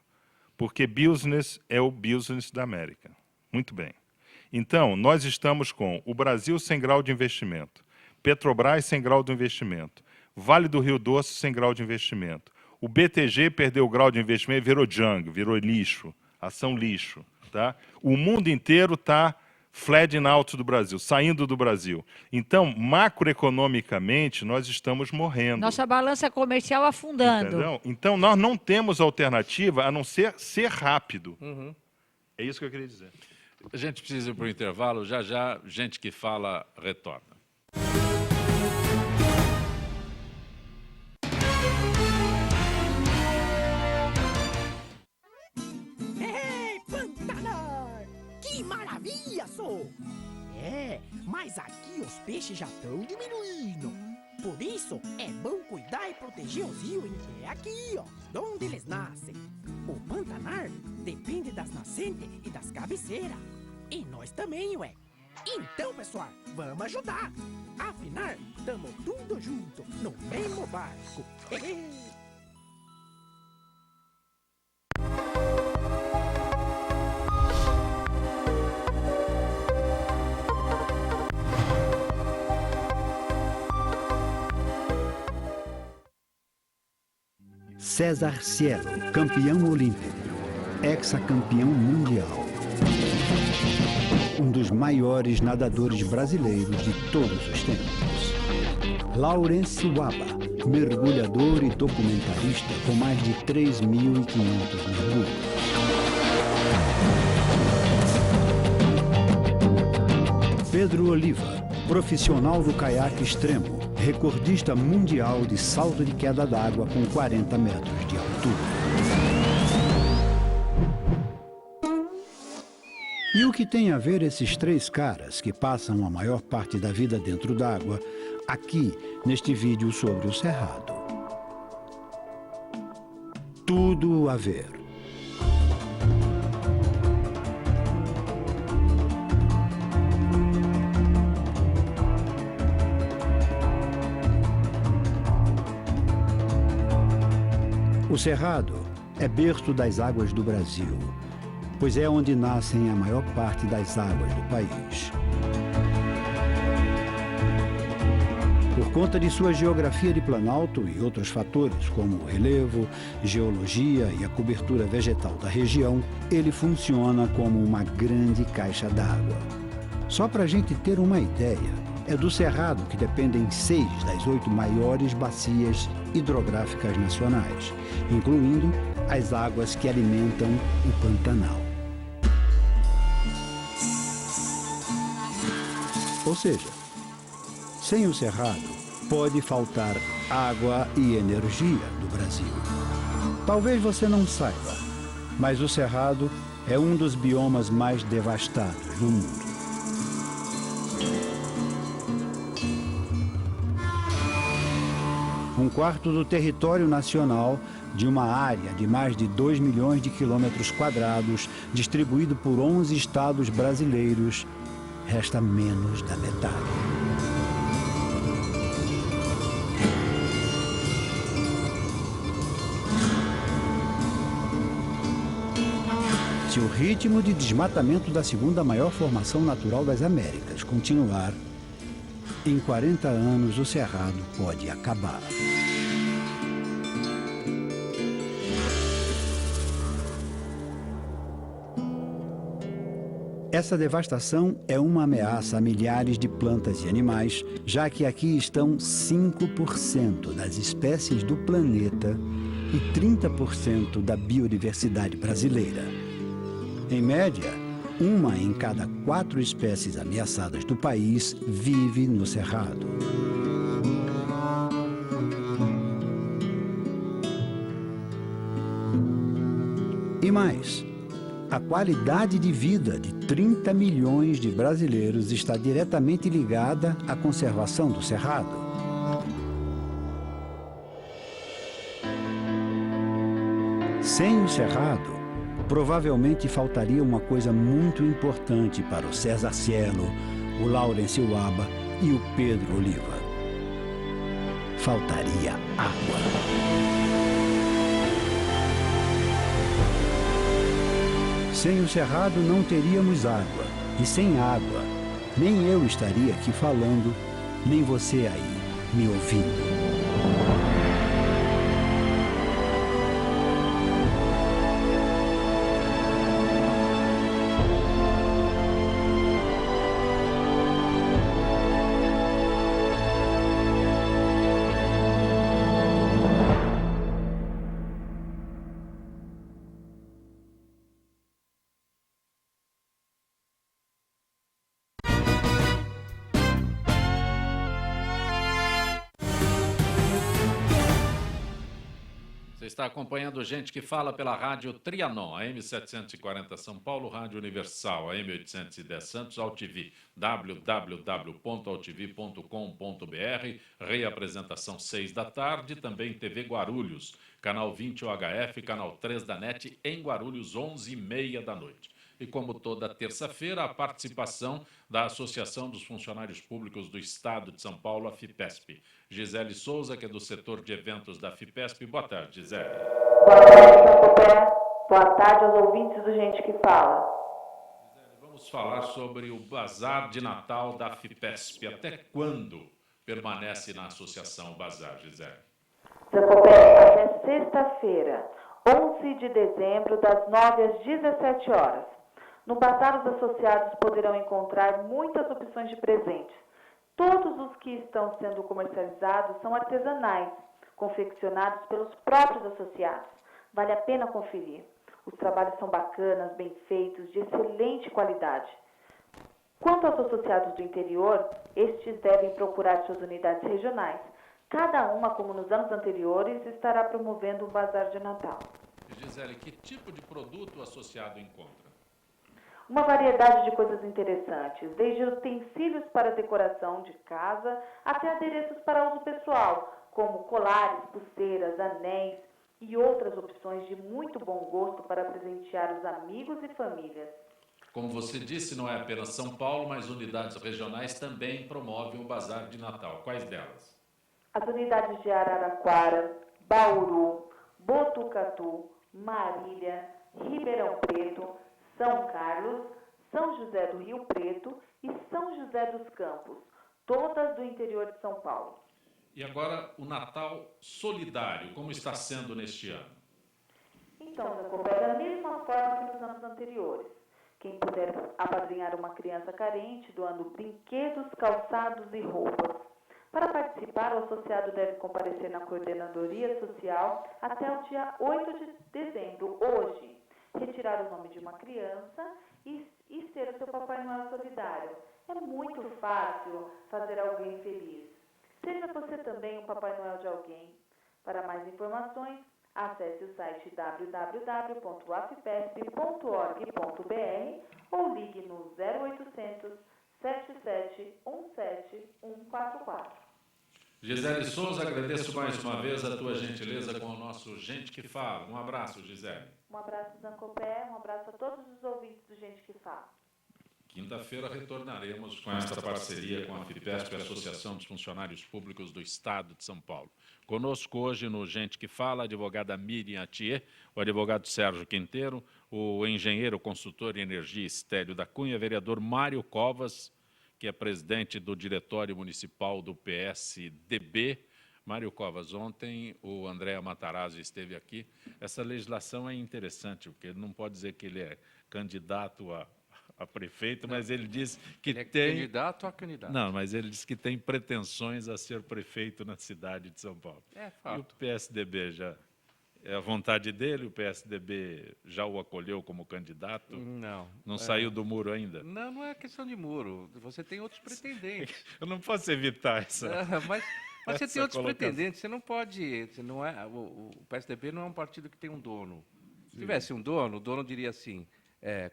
Speaker 3: Porque business é o business da América. Muito bem. Então, nós estamos com o Brasil sem grau de investimento, Petrobras sem grau de investimento, Vale do Rio Doce sem grau de investimento. O BTG perdeu o grau de investimento e virou junk, virou lixo, ação lixo. Tá? O mundo inteiro está flagging out do Brasil, saindo do Brasil. Então, macroeconomicamente, nós estamos morrendo.
Speaker 2: Nossa balança comercial afundando.
Speaker 3: Entendeu? Então, nós não temos alternativa a não ser rápido. É isso que eu queria dizer.
Speaker 1: A gente precisa ir para o intervalo. Já, já, gente que fala retorna.
Speaker 6: Ei, Pantanal! Que maravilha, sou! É, mas aqui os peixes já estão diminuindo. Por isso, é bom cuidar e proteger os rios que é aqui, ó, onde eles nascem. O Pantanal depende das nascentes e das cabeceiras. E nós também, ué. Então, pessoal, vamos ajudar. Afinal, tamo tudo junto, no mesmo barco.
Speaker 7: César Cielo, campeão olímpico, hexacampeão mundial. Um dos maiores nadadores brasileiros de todos os tempos. Laurence Waba, mergulhador e documentarista com mais de 3.500 mergulhos. Pedro Oliva, profissional do caiaque extremo, recordista mundial de salto de queda d'água com 40 metros de altura. E o que tem a ver esses três caras que passam a maior parte da vida dentro d'água, aqui neste vídeo sobre o Cerrado? Tudo a ver. O Cerrado é berço das águas do Brasil, pois é onde nascem a maior parte das águas do país. Por conta de sua geografia de planalto e outros fatores, como o relevo, geologia e a cobertura vegetal da região, ele funciona como uma grande caixa d'água. Só para a gente ter uma ideia, é do Cerrado que dependem 6 das 8 maiores bacias hidrográficas nacionais, incluindo as águas que alimentam o Pantanal. Ou seja, sem o Cerrado, pode faltar água e energia do Brasil. Talvez você não saiba, mas o Cerrado é um dos biomas mais devastados do mundo. Um quarto do território nacional de uma área de mais de 2 milhões de quilômetros quadrados, distribuído por 11 estados brasileiros, resta menos da metade. Se o ritmo de desmatamento da segunda maior formação natural das Américas continuar, em 40 anos o Cerrado pode acabar. Essa devastação é uma ameaça a milhares de plantas e animais, já que aqui estão 5% das espécies do planeta e 30% da biodiversidade brasileira. Em média, Uma em cada 4 espécies ameaçadas do país vive no Cerrado. E mais, a qualidade de vida de 30 milhões de brasileiros está diretamente ligada à conservação do Cerrado. Sem o Cerrado, provavelmente faltaria uma coisa muito importante para o César Cielo, o Laurence Uaba e o Pedro Oliva. Faltaria água. Sem o Cerrado não teríamos água, e sem água, nem eu estaria aqui falando, nem você aí me ouvindo.
Speaker 1: Você está acompanhando Gente que Fala pela Rádio Trianon, AM 740 São Paulo, Rádio Universal, AM 810 Santos, AltV, www.altv.com.br, reapresentação 6 da tarde, também TV Guarulhos, canal 20 UHF, canal 3 da NET, em Guarulhos, 11h30 da noite. E como toda terça-feira, a participação da Associação dos Funcionários Públicos do Estado de São Paulo, a FIPESP. Gisele Souza, que é do setor de eventos da FIPESP. Boa tarde, Gisele.
Speaker 8: Boa tarde, Jacobé. Boa tarde aos ouvintes do Gente que Fala.
Speaker 1: Gisele, vamos falar sobre o Bazar de Natal da FIPESP. Até quando permanece na associação o Bazar, Gisele?
Speaker 8: Jacobé, até sexta-feira, 11 de dezembro, das 9 às 17 horas. No bazar, os associados poderão encontrar muitas opções de presentes. Todos os que estão sendo comercializados são artesanais, confeccionados pelos próprios associados. Vale a pena conferir. Os trabalhos são bacanas, bem feitos, de excelente qualidade. Quanto aos associados do interior, estes devem procurar suas unidades regionais. Cada uma, como nos anos anteriores, estará promovendo um bazar de Natal.
Speaker 1: Gisele, que tipo de produto o associado encontra?
Speaker 8: Uma variedade de coisas interessantes, desde utensílios para decoração de casa até adereços para uso pessoal, como colares, pulseiras, anéis e outras opções de muito bom gosto para presentear os amigos e famílias.
Speaker 1: Como você disse, não é apenas São Paulo, mas unidades regionais também promovem o Bazar de Natal. Quais delas?
Speaker 8: As unidades de Araraquara, Bauru, Botucatu, Marília, Ribeirão Preto, São Carlos, São José do Rio Preto e São José dos Campos, todas do interior de São Paulo.
Speaker 1: E agora o Natal Solidário, como está sendo neste ano?
Speaker 8: Então, Jacobé, da mesma forma que nos anos anteriores. Quem puder apadrinhar uma criança carente, doando brinquedos, calçados e roupas. Para participar, o associado deve comparecer na Coordenadoria Social até o dia 8 de dezembro, hoje. Retirar o nome de uma criança e ser o seu Papai Noel solidário. É muito fácil fazer alguém feliz. Seja você também um Papai Noel de alguém. Para mais informações, acesse o site www.afipesp.org.br ou ligue no 0800 77 17 144.
Speaker 1: Gisele Souza, agradeço mais uma vez a tua gentileza com o nosso Gente que Fala. Um abraço, Gisele.
Speaker 8: Um abraço, Zancopé, um abraço a todos os ouvintes do Gente que Fala.
Speaker 1: Quinta-feira retornaremos com esta parceria com a FIPESP, a Associação dos Funcionários Públicos do Estado de São Paulo. Conosco hoje no Gente que Fala, a advogada Miriam Atier, o advogado Sérgio Quinteiro, o engenheiro consultor em energia Estélio da Cunha, vereador Mário Covas, que é presidente do Diretório Municipal do PSDB. Mário Covas, ontem o André Matarazzo esteve aqui. Essa legislação é interessante, porque ele não pode dizer que ele é candidato a prefeito, mas ele diz que
Speaker 5: Ele é
Speaker 1: tem...
Speaker 5: candidato a candidato.
Speaker 1: Não, mas ele diz que tem pretensões a ser prefeito na cidade de São Paulo.
Speaker 5: É
Speaker 1: E o
Speaker 5: fato.
Speaker 1: PSDB já É a vontade dele? O PSDB já o acolheu como candidato?
Speaker 5: Não.
Speaker 1: Não saiu do muro ainda?
Speaker 5: Não, não é questão de muro. Você tem outros pretendentes.
Speaker 1: Eu não posso evitar essa.
Speaker 5: Mas você
Speaker 1: essa
Speaker 5: tem outros
Speaker 1: colocação.
Speaker 5: pretendentes. Você não pode. Você não é, o PSDB não é um partido que tem um dono. Se tivesse um dono, o dono diria assim,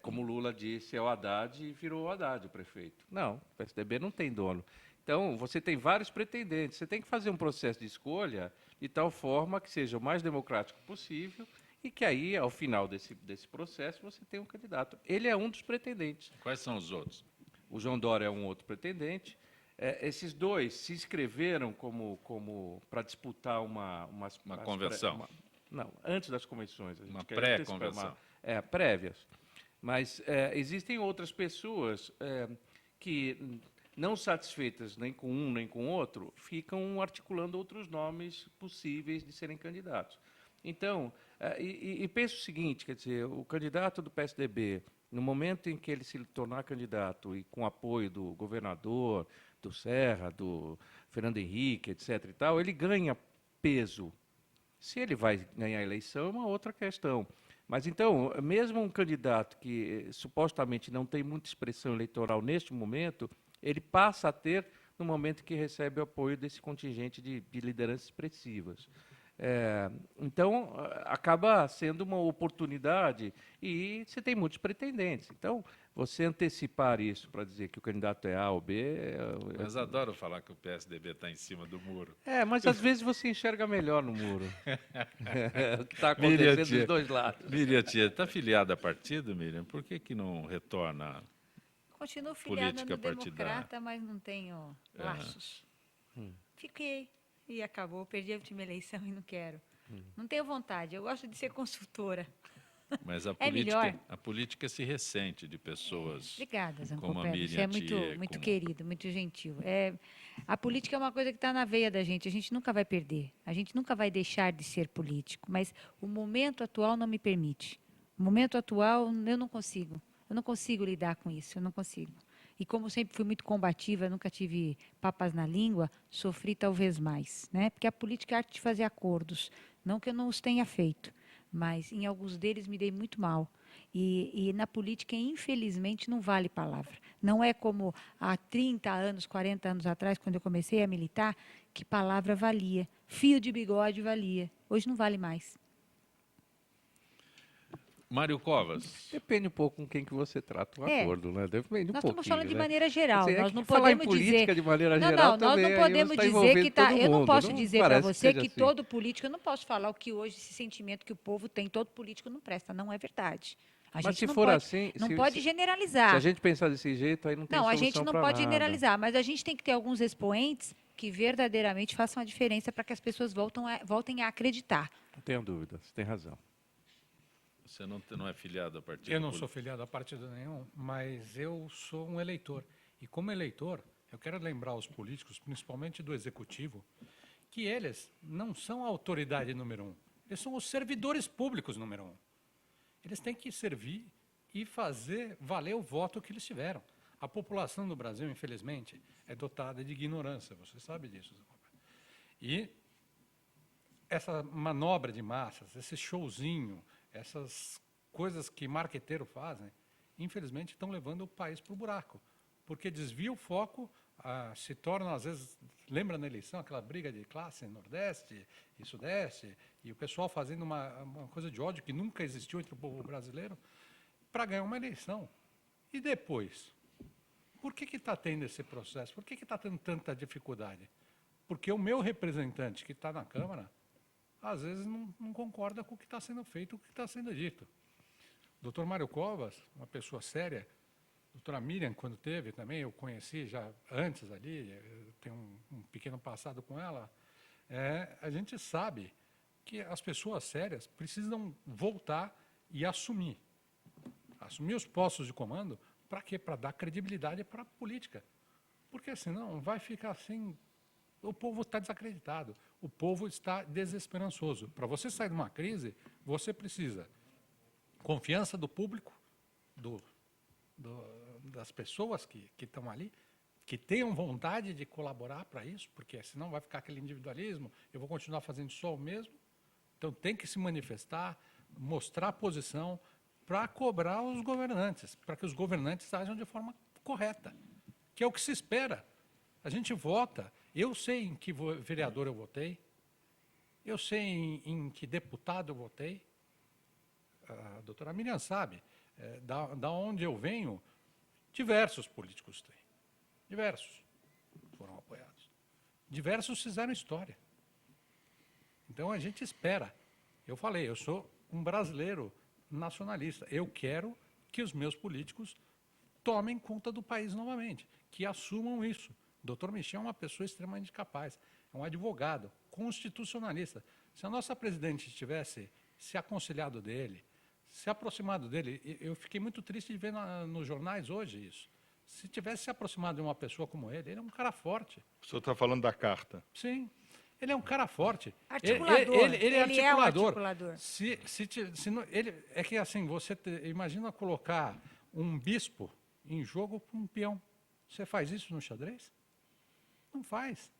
Speaker 5: como o Lula disse, é o Haddad e virou o Haddad o prefeito. Não, o PSDB não tem dono. Então, você tem vários pretendentes. Você tem que fazer um processo de escolha de tal forma que seja o mais democrático possível e que aí, ao final desse processo, você tenha um candidato. Ele é um dos pretendentes.
Speaker 1: Quais são os outros?
Speaker 5: O João Dória é um outro pretendente. Esses dois se inscreveram para disputar uma
Speaker 1: convenção.
Speaker 5: Não, antes das convenções. A gente
Speaker 1: Uma
Speaker 5: quer
Speaker 1: pré-convenção.
Speaker 5: Prévias. Mas existem outras pessoas que, não satisfeitas nem com um nem com outro, ficam articulando outros nomes possíveis de serem candidatos. Então, e penso o seguinte, quer dizer, o candidato do PSDB, no momento em que ele se tornar candidato e com apoio do governador, do Serra, do Fernando Henrique, etc. e tal, ele ganha peso. Se ele vai ganhar a eleição é uma outra questão. Mas, então, mesmo um candidato que supostamente não tem muita expressão eleitoral neste momento, ele passa a ter no momento que recebe o apoio desse contingente de lideranças expressivas. Então, acaba sendo uma oportunidade e você tem muitos pretendentes. Então, você antecipar isso para dizer que o candidato é A ou B...
Speaker 1: Mas adoro falar que o PSDB está em cima do muro.
Speaker 5: Mas às vezes você enxerga melhor no muro. O que está acontecendo dos dois lados.
Speaker 1: Miriam Tia, está filiada a partido, Miriam? Por que não retorna?
Speaker 2: Continuo filiada
Speaker 1: Política
Speaker 2: no
Speaker 1: partidária.
Speaker 2: Democrata, mas não tenho laços. Fiquei e acabou. Perdi a última eleição e não quero. Não tenho vontade. Eu gosto de ser consultora.
Speaker 1: Mas
Speaker 2: É melhor.
Speaker 1: a política se ressente de pessoas
Speaker 2: Obrigada,
Speaker 1: como a
Speaker 2: Zancopé. Você
Speaker 1: Miriam
Speaker 2: é muito,
Speaker 1: Thier,
Speaker 2: muito
Speaker 1: como-
Speaker 2: querido, muito gentil. A política é uma coisa que está na veia da gente. A gente nunca vai perder. A gente nunca vai deixar de ser político. Mas o momento atual não me permite. O momento atual eu não consigo. Eu não consigo lidar com isso. Eu não consigo. E como sempre fui muito combativa, nunca tive papas na língua, sofri talvez mais, né? Porque a política é a arte de fazer acordos. Não que eu não os tenha feito, mas em alguns deles me dei muito mal. E na política, infelizmente, não vale palavra. Não é como há 30 anos, 40 anos atrás, quando eu comecei a militar, que palavra valia. Fio de bigode valia. Hoje não vale mais.
Speaker 1: Mário Covas.
Speaker 5: Depende um pouco com quem que você trata o acordo, né? Depende um
Speaker 2: Nós
Speaker 5: pouquinho,
Speaker 2: estamos falando de
Speaker 5: né?
Speaker 2: maneira geral.
Speaker 5: Quer dizer,
Speaker 2: Nós não
Speaker 5: falar em
Speaker 2: podemos
Speaker 5: política
Speaker 2: dizer.
Speaker 5: de maneira
Speaker 2: Não,
Speaker 5: geral
Speaker 2: não, nós
Speaker 5: também,
Speaker 2: não
Speaker 5: aí
Speaker 2: podemos
Speaker 5: você tá
Speaker 2: dizer
Speaker 5: envolvendo
Speaker 2: que está.
Speaker 5: todo
Speaker 2: Eu não
Speaker 5: mundo,
Speaker 2: posso
Speaker 5: não
Speaker 2: dizer para
Speaker 5: parece que
Speaker 2: você
Speaker 5: seja
Speaker 2: que
Speaker 5: assim.
Speaker 2: todo político. Eu não posso falar o que hoje, esse sentimento que o povo tem, todo político não presta. Não é verdade. A
Speaker 5: Mas
Speaker 2: gente
Speaker 5: se
Speaker 2: não
Speaker 5: for
Speaker 2: pode,
Speaker 5: assim,
Speaker 2: não
Speaker 5: se-
Speaker 2: pode
Speaker 5: se-
Speaker 2: generalizar.
Speaker 5: Se a gente pensar desse jeito, aí não tem
Speaker 2: Não, a
Speaker 5: solução
Speaker 2: gente não
Speaker 5: pra
Speaker 2: pode
Speaker 5: nada.
Speaker 2: generalizar, mas a gente tem que ter alguns expoentes que verdadeiramente façam a diferença para que as pessoas voltem a acreditar.
Speaker 5: Não tenho dúvida, você tem razão.
Speaker 1: Você não é filiado a partido
Speaker 4: Eu não
Speaker 1: político?
Speaker 4: sou filiado a partido nenhum, mas eu sou um eleitor. E como eleitor, eu quero lembrar aos políticos, principalmente do executivo, que eles não são a autoridade número um. Eles são os servidores públicos número um. Eles têm que servir e fazer valer o voto que eles tiveram. A população do Brasil, infelizmente, é dotada de ignorância. Você sabe disso. E essa manobra de massas, esse showzinho, essas coisas que marqueteiro fazem, infelizmente estão levando o país para o buraco, porque desvia o foco, se torna, às vezes, lembra na eleição, aquela briga de classe, Nordeste e Sudeste, e o pessoal fazendo uma coisa de ódio que nunca existiu entre o povo brasileiro, para ganhar uma eleição. E depois? Por que está tendo esse processo? Por que está tendo tanta dificuldade? Porque o meu representante que está na Câmara, às vezes não concorda com o que está sendo feito, o que está sendo dito. O doutor Mário Covas, uma pessoa séria, a doutora Miriam, quando teve também, eu conheci já antes ali, eu tenho um pequeno passado com ela, a gente sabe que as pessoas sérias precisam voltar e assumir os postos de comando, para quê? Para dar credibilidade para a política. Porque senão vai ficar assim, o povo está desacreditado, o povo está desesperançoso. Para você sair de uma crise, você precisa confiança do público, das pessoas que estão ali, que tenham vontade de colaborar para isso, porque senão vai ficar aquele individualismo, eu vou continuar fazendo só o mesmo, Então, tem que se manifestar, mostrar a posição para cobrar os governantes, para que os governantes ajam de forma correta, que é o que se espera. A gente vota, eu sei em que vereador eu votei, eu sei em que deputado eu votei, a doutora Miriam sabe, da onde eu venho, diversos políticos têm, diversos foram apoiados, diversos fizeram história. Então, a gente espera. Eu falei, eu sou um brasileiro nacionalista. Eu quero que os meus políticos tomem conta do país novamente, que assumam isso. O doutor Michel é uma pessoa extremamente capaz, é um advogado, constitucionalista. Se a nossa presidente tivesse se aconselhado dele, se aproximado dele, eu fiquei muito triste de ver nos jornais hoje isso. Se tivesse se aproximado de uma pessoa como ele é um cara forte.
Speaker 3: O senhor está falando da carta.
Speaker 4: Sim. Ele é um cara forte.
Speaker 2: Articulador.
Speaker 4: Ele é articulador.
Speaker 2: Um articulador.
Speaker 4: É que assim, você imagina colocar um bispo em jogo com um peão. Você faz isso no xadrez? Não faz.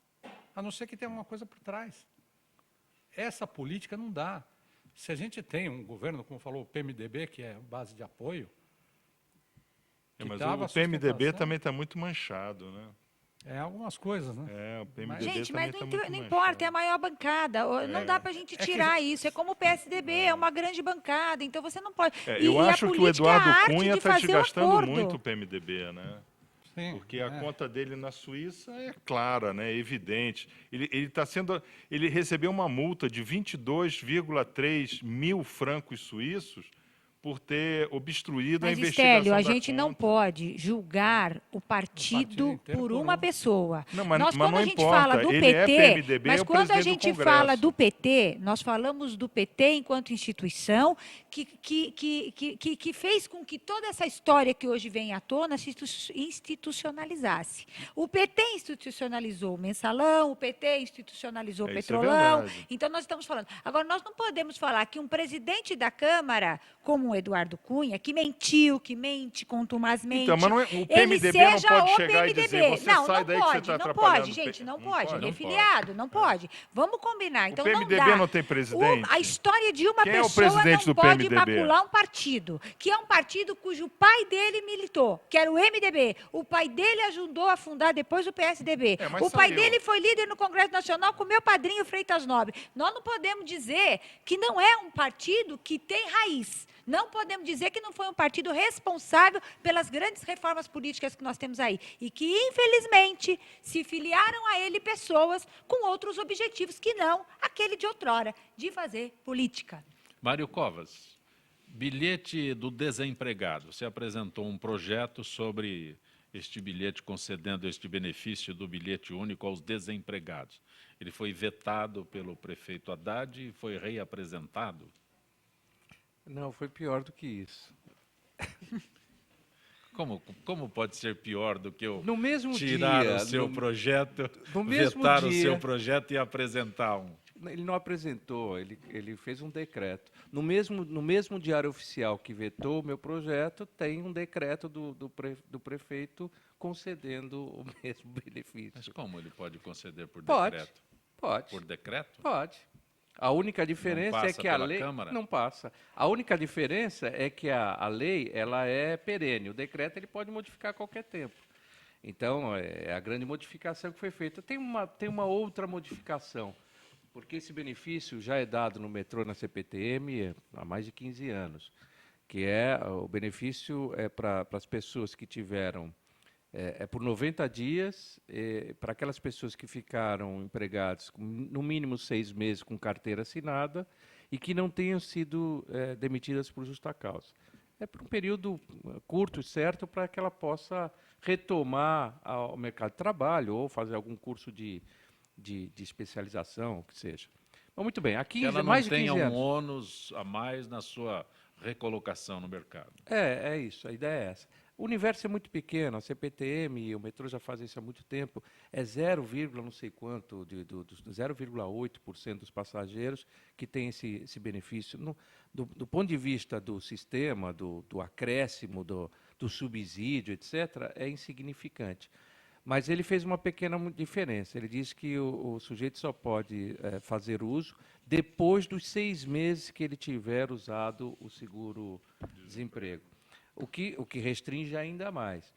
Speaker 4: A não ser que tenha alguma coisa por trás. Essa política não dá. Se a gente tem um governo, como falou o PMDB, que é base de apoio,
Speaker 3: Mas o PMDB também está muito manchado, né?
Speaker 4: Algumas coisas, né?
Speaker 3: O PMDB
Speaker 2: Gente,
Speaker 3: também
Speaker 2: mas
Speaker 3: tá
Speaker 2: não
Speaker 3: muito
Speaker 2: importa,
Speaker 3: manchado.
Speaker 2: é a maior bancada. Não dá para a gente tirar isso. É como o PSDB, é uma grande bancada, então você não pode.
Speaker 3: Eu acho que o Eduardo Cunha está desgastando
Speaker 2: acordo.
Speaker 3: muito o PMDB, né?
Speaker 4: Sim,
Speaker 3: Porque a conta dele na Suíça é clara, né? É evidente. Ele recebeu uma multa de 22,3 mil francos suíços por ter obstruído a
Speaker 2: Mas,
Speaker 3: investigação
Speaker 2: Estélio, a
Speaker 3: da
Speaker 2: gente não
Speaker 3: conta.
Speaker 2: pode julgar o partido
Speaker 4: inteiro
Speaker 2: por
Speaker 4: por
Speaker 2: uma
Speaker 4: um.
Speaker 2: pessoa.
Speaker 3: Não, mas
Speaker 2: Quando
Speaker 3: não
Speaker 2: a gente
Speaker 3: importa,
Speaker 2: fala do
Speaker 3: ele é
Speaker 2: PT,
Speaker 3: PMDB,
Speaker 2: mas
Speaker 3: é o
Speaker 2: quando a
Speaker 3: presidente do
Speaker 2: gente
Speaker 3: Congresso.
Speaker 2: fala do PT, nós falamos do PT enquanto instituição que fez com que toda essa história que hoje vem à tona se institucionalizasse. O PT institucionalizou o mensalão, o PT institucionalizou o
Speaker 3: Isso é
Speaker 2: petrolão.
Speaker 3: verdade.
Speaker 2: Então, nós estamos falando. Agora, nós não podemos falar que um presidente da Câmara, como o Eduardo Cunha, que mentiu, que mente contumazmente,
Speaker 3: Então, mas não é- o
Speaker 2: ele
Speaker 3: PMDB não
Speaker 2: seja
Speaker 3: pode
Speaker 2: o
Speaker 3: chegar e
Speaker 2: PMDB.
Speaker 3: dizer, você
Speaker 2: não,
Speaker 3: sai
Speaker 2: não
Speaker 3: daí que você
Speaker 2: pode,
Speaker 3: está
Speaker 2: não
Speaker 3: atrapalhando
Speaker 2: pode,
Speaker 3: o
Speaker 2: gente,
Speaker 3: P-
Speaker 2: não
Speaker 3: não
Speaker 2: pode.
Speaker 3: pode,
Speaker 2: Ele é
Speaker 3: não
Speaker 2: filiado, não pode. Vamos combinar. Então,
Speaker 3: PMDB
Speaker 2: não dá.
Speaker 3: não tem presidente?
Speaker 2: A história de uma
Speaker 3: Quem é o
Speaker 2: pessoa
Speaker 3: presidente
Speaker 2: não
Speaker 3: do
Speaker 2: pode
Speaker 3: PMDB?
Speaker 2: macular um partido, que é um partido cujo pai dele militou, que era o MDB. O pai dele ajudou a fundar depois o PSDB.
Speaker 3: Mas
Speaker 2: O pai
Speaker 3: saiu.
Speaker 2: dele foi líder no Congresso Nacional com meu padrinho Freitas Nobre. Nós não podemos dizer que não é um partido que tem raiz. Não podemos dizer que não foi um partido responsável pelas grandes reformas políticas que nós temos aí. E que, infelizmente, se filiaram a ele pessoas com outros objetivos que não aquele de outrora, de fazer política.
Speaker 1: Mário Covas, bilhete do desempregado. Você apresentou um projeto sobre este bilhete, concedendo este benefício do bilhete único aos desempregados. Ele foi vetado pelo prefeito Haddad e foi reapresentado.
Speaker 5: Não, foi pior do que isso.
Speaker 1: Como pode ser pior do que eu
Speaker 5: No mesmo
Speaker 1: tirar
Speaker 5: dia,
Speaker 1: o seu projeto,
Speaker 5: no mesmo
Speaker 1: vetar o
Speaker 5: dia-
Speaker 1: seu projeto e apresentar um?
Speaker 5: Ele não apresentou, ele fez um decreto. No mesmo diário oficial que vetou o meu projeto, tem um decreto do prefeito concedendo o mesmo
Speaker 1: Mas
Speaker 5: benefício.
Speaker 1: como ele pode conceder por
Speaker 5: Pode,
Speaker 1: decreto?
Speaker 5: pode,
Speaker 1: Por decreto?
Speaker 5: pode. A única diferença é
Speaker 1: passa
Speaker 5: que a
Speaker 1: pela
Speaker 5: lei
Speaker 1: Câmara?
Speaker 5: não passa. A única diferença é que a lei ela é perene. O decreto ele pode modificar a qualquer tempo. Então é a grande modificação que foi feita. Tem uma outra modificação, porque esse benefício já é dado no metrô, na CPTM há mais de 15 anos, que é o benefício para as pessoas que tiveram por 90 dias, para aquelas pessoas que ficaram empregadas no mínimo 6 meses com carteira assinada e que não tenham sido demitidas por justa causa. É por um período curto e certo para que ela possa retomar o mercado de trabalho ou fazer algum curso de especialização, o que seja. Mas, muito bem, há 15,
Speaker 1: Que ela não
Speaker 5: mais de 15
Speaker 1: tenha um
Speaker 5: anos.
Speaker 1: ônus a mais na sua recolocação no mercado.
Speaker 5: É isso, a ideia é essa. O universo é muito pequeno, a CPTM e o metrô já fazem isso há muito tempo, é 0, não sei quanto, 0,8% dos passageiros que têm esse benefício. Do ponto de vista do sistema, do acréscimo, do subsídio, etc., é insignificante. Mas ele fez uma pequena diferença. Ele disse que o sujeito só pode fazer uso depois dos 6 meses que ele tiver usado o seguro-desemprego, o que restringe ainda mais.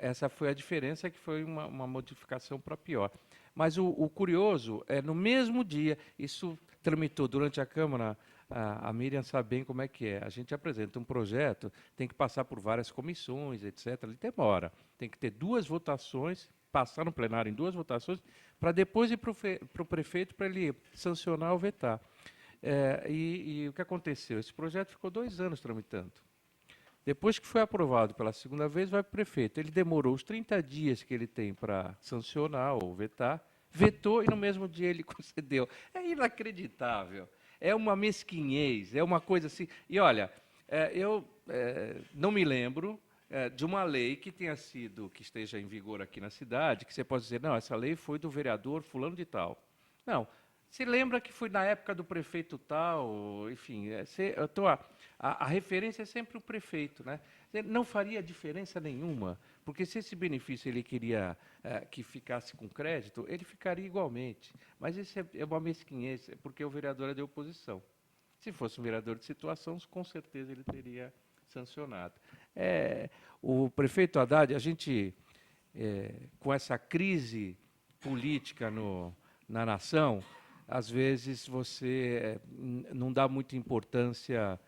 Speaker 5: Essa foi a diferença, que foi uma modificação para pior. Mas o curioso é, no mesmo dia, isso tramitou durante a Câmara, a Miriam sabe bem como é que é. A gente apresenta um projeto, tem que passar por várias comissões, etc. Ele demora. Tem que ter 2 votações, passar no plenário em 2 votações, para depois ir para o prefeito para ele sancionar ou vetar. E o que aconteceu? Esse projeto ficou 2 anos tramitando. Depois que foi aprovado pela segunda vez, vai para o prefeito. Ele demorou os 30 dias que ele tem para sancionar ou vetar, vetou e no mesmo dia ele concedeu. É inacreditável. É uma mesquinhez, é uma coisa assim. E olha, eu não me lembro de uma lei que esteja em vigor aqui na cidade, que você pode dizer, não, essa lei foi do vereador fulano de tal. Não. Se lembra que foi na época do prefeito tal, enfim, a referência é sempre o prefeito, né? Não faria diferença nenhuma, porque se esse benefício ele queria que ficasse com crédito, ele ficaria igualmente. Mas isso é uma mesquinhez, porque o vereador é de oposição. Se fosse um vereador de situação, com certeza ele teria sancionado. O prefeito Haddad, a gente, com essa crise política na nação, às vezes você não dá muita importância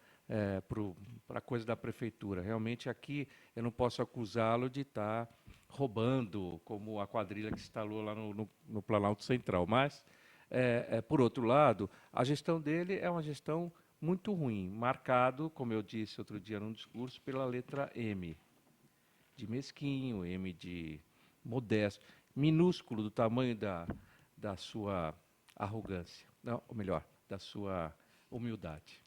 Speaker 5: para a coisa da prefeitura. Realmente, aqui, eu não posso acusá-lo de estar roubando, como a quadrilha que se instalou lá no Planalto Central. Mas, por outro lado, a gestão dele é uma gestão muito ruim, marcado, como eu disse outro dia num discurso, pela letra M, de mesquinho, M de modesto, minúsculo do tamanho da sua arrogância, não, ou melhor, da sua humildade.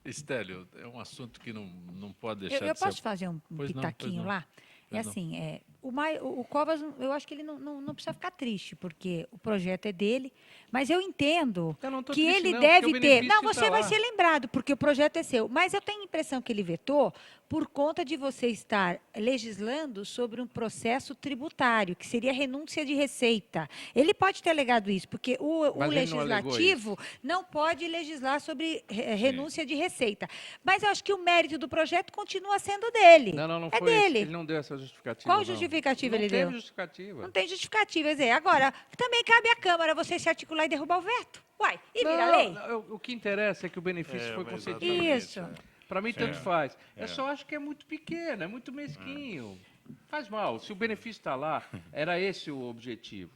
Speaker 1: Estélio, é um assunto que não pode deixar
Speaker 2: Eu
Speaker 1: de ser...
Speaker 2: posso fazer um
Speaker 1: Pois não,
Speaker 2: pitaquinho
Speaker 1: pois não.
Speaker 2: lá?
Speaker 1: Pois não.
Speaker 2: Assim, o Covas, eu acho que ele não precisa ficar triste, porque o projeto é dele, mas eu entendo
Speaker 5: Eu não tô
Speaker 2: que
Speaker 5: triste,
Speaker 2: ele
Speaker 5: não, porque o
Speaker 2: deve ter...
Speaker 5: benefício
Speaker 2: Não,
Speaker 5: tá
Speaker 2: você vai
Speaker 5: lá.
Speaker 2: ser lembrado, porque o projeto é seu, mas eu tenho a impressão que ele vetou por conta de você estar legislando sobre um processo tributário, que seria renúncia de receita. Ele pode ter alegado isso, porque o
Speaker 5: Mas ele não alegou
Speaker 2: legislativo não pode legislar sobre renúncia de receita. Mas eu acho que o mérito do projeto continua sendo dele.
Speaker 5: Não
Speaker 2: é
Speaker 5: foi
Speaker 2: dele.
Speaker 5: Ele não deu essa justificativa.
Speaker 2: Qual
Speaker 5: não.
Speaker 2: justificativa
Speaker 5: Não
Speaker 2: ele
Speaker 5: teve
Speaker 2: deu?
Speaker 5: justificativa.
Speaker 2: Não tem justificativa. Quer dizer, agora, também cabe à Câmara você se articular e derrubar o veto. Uai, e vira lei?
Speaker 5: O que interessa é que o benefício foi
Speaker 3: mas
Speaker 5: concedido.
Speaker 3: exatamente,
Speaker 2: Isso.
Speaker 5: Para mim, tanto faz. Eu só acho que é muito pequeno, é muito mesquinho. Faz mal. Se o benefício está lá, era esse o objetivo.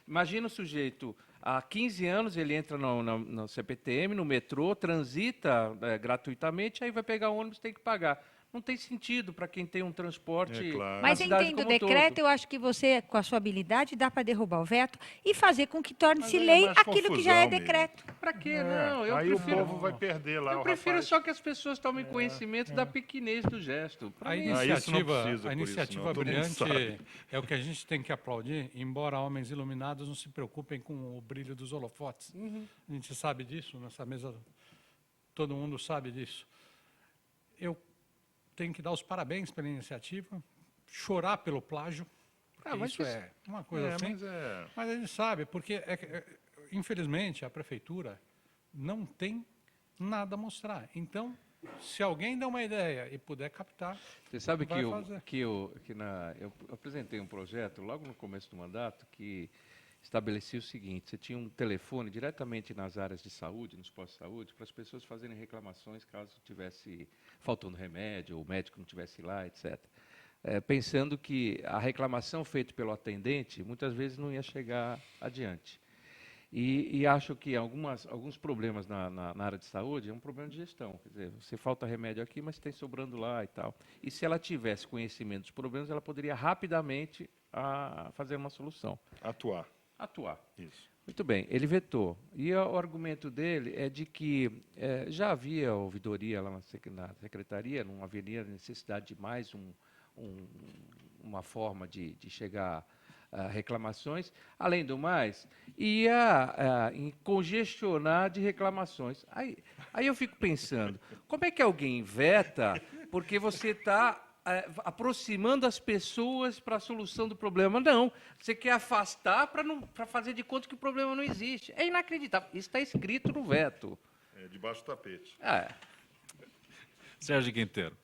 Speaker 5: Imagina o sujeito, há 15 anos, ele entra no CPTM, no metrô, transita gratuitamente, aí vai pegar o ônibus e tem que pagar. Não tem sentido para quem tem um transporte.
Speaker 3: Claro.
Speaker 2: Mas
Speaker 5: na
Speaker 2: eu
Speaker 5: cidade
Speaker 2: entendo o
Speaker 5: como um
Speaker 2: decreto,
Speaker 5: todo.
Speaker 2: eu acho que você, com a sua habilidade, dá para derrubar o veto e fazer com que torne-se
Speaker 3: Mas aí é
Speaker 2: lei
Speaker 3: mais
Speaker 2: aquilo que já é
Speaker 3: confusão,
Speaker 2: decreto.
Speaker 5: Para quê? Não, eu
Speaker 3: Aí
Speaker 5: prefiro.
Speaker 3: o povo vai perder lá.
Speaker 5: Eu
Speaker 3: o
Speaker 5: prefiro
Speaker 3: rapaz.
Speaker 5: só que as pessoas tomem conhecimento da pequenez do gesto. Pra
Speaker 4: A
Speaker 5: mim,
Speaker 3: isso não
Speaker 4: iniciativa,
Speaker 3: precisa
Speaker 4: a
Speaker 3: por isso,
Speaker 4: iniciativa
Speaker 3: não. Todo mundo
Speaker 4: brilhante
Speaker 3: sabe.
Speaker 4: é o que a gente tem que aplaudir, embora homens iluminados não se preocupem com o brilho dos holofotes. A gente sabe disso, nessa mesa todo mundo sabe disso. Eu tenho que dar os parabéns pela iniciativa, chorar pelo plágio, porque
Speaker 5: mas
Speaker 4: isso
Speaker 5: isso-
Speaker 4: é uma coisa assim. Mas a gente sabe, porque, infelizmente, a prefeitura não tem nada a mostrar. Então, se alguém der uma ideia e puder captar,
Speaker 5: Você sabe
Speaker 4: vai fazer.
Speaker 5: eu apresentei um projeto logo no começo do mandato que estabelecia o seguinte: você tinha um telefone diretamente nas áreas de saúde, nos postos de saúde, para as pessoas fazerem reclamações caso tivesse faltando remédio, ou o médico não estivesse lá, etc. Pensando que a reclamação feita pelo atendente muitas vezes não ia chegar adiante. E acho que alguns problemas na área de saúde é um problema de gestão. Quer dizer, você falta remédio aqui, mas tem sobrando lá e tal. E se ela tivesse conhecimento dos problemas, ela poderia rapidamente fazer uma solução.
Speaker 3: Atuar.
Speaker 5: Atuar.
Speaker 3: Isso.
Speaker 5: Muito bem, ele vetou. E o argumento dele é de que já havia ouvidoria lá na secretaria, não haveria necessidade de mais uma forma de chegar a reclamações. Além do mais, ia congestionar de reclamações. Aí eu fico pensando, como é que alguém veta porque você está aproximando as pessoas para a solução do problema. Não, você quer afastar para fazer de conta que o problema não existe. É inacreditável. Isso está escrito no veto.
Speaker 3: É debaixo do tapete.
Speaker 1: Sérgio Quinteiro,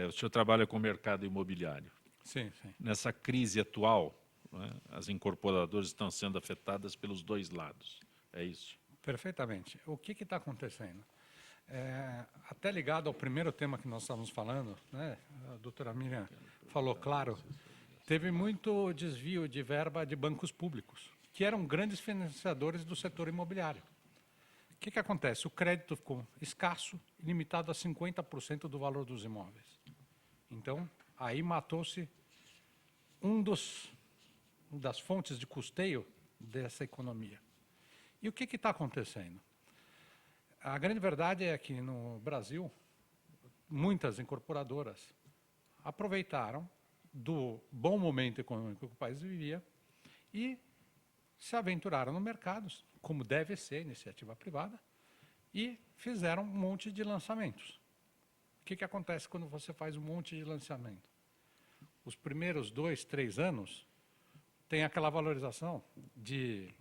Speaker 1: o senhor trabalha com o mercado imobiliário.
Speaker 4: Sim, sim.
Speaker 1: Nessa crise atual, não é, as incorporadoras estão sendo afetadas pelos dois lados. É isso?
Speaker 4: Perfeitamente. O que está acontecendo? Até ligado ao primeiro tema que nós estávamos falando, né, a doutora Miriam falou claro, teve muito desvio de verba de bancos públicos, que eram grandes financiadores do setor imobiliário. O que acontece? O crédito ficou escasso, limitado a 50% do valor dos imóveis. Então, aí matou-se das fontes de custeio dessa economia. E o que está acontecendo? A grande verdade é que no Brasil, muitas incorporadoras aproveitaram do bom momento econômico que o país vivia e se aventuraram no mercado, como deve ser iniciativa privada, e fizeram um monte de lançamentos. O que acontece quando você faz um monte de lançamento? Os primeiros 2, 3 anos tem aquela valorização de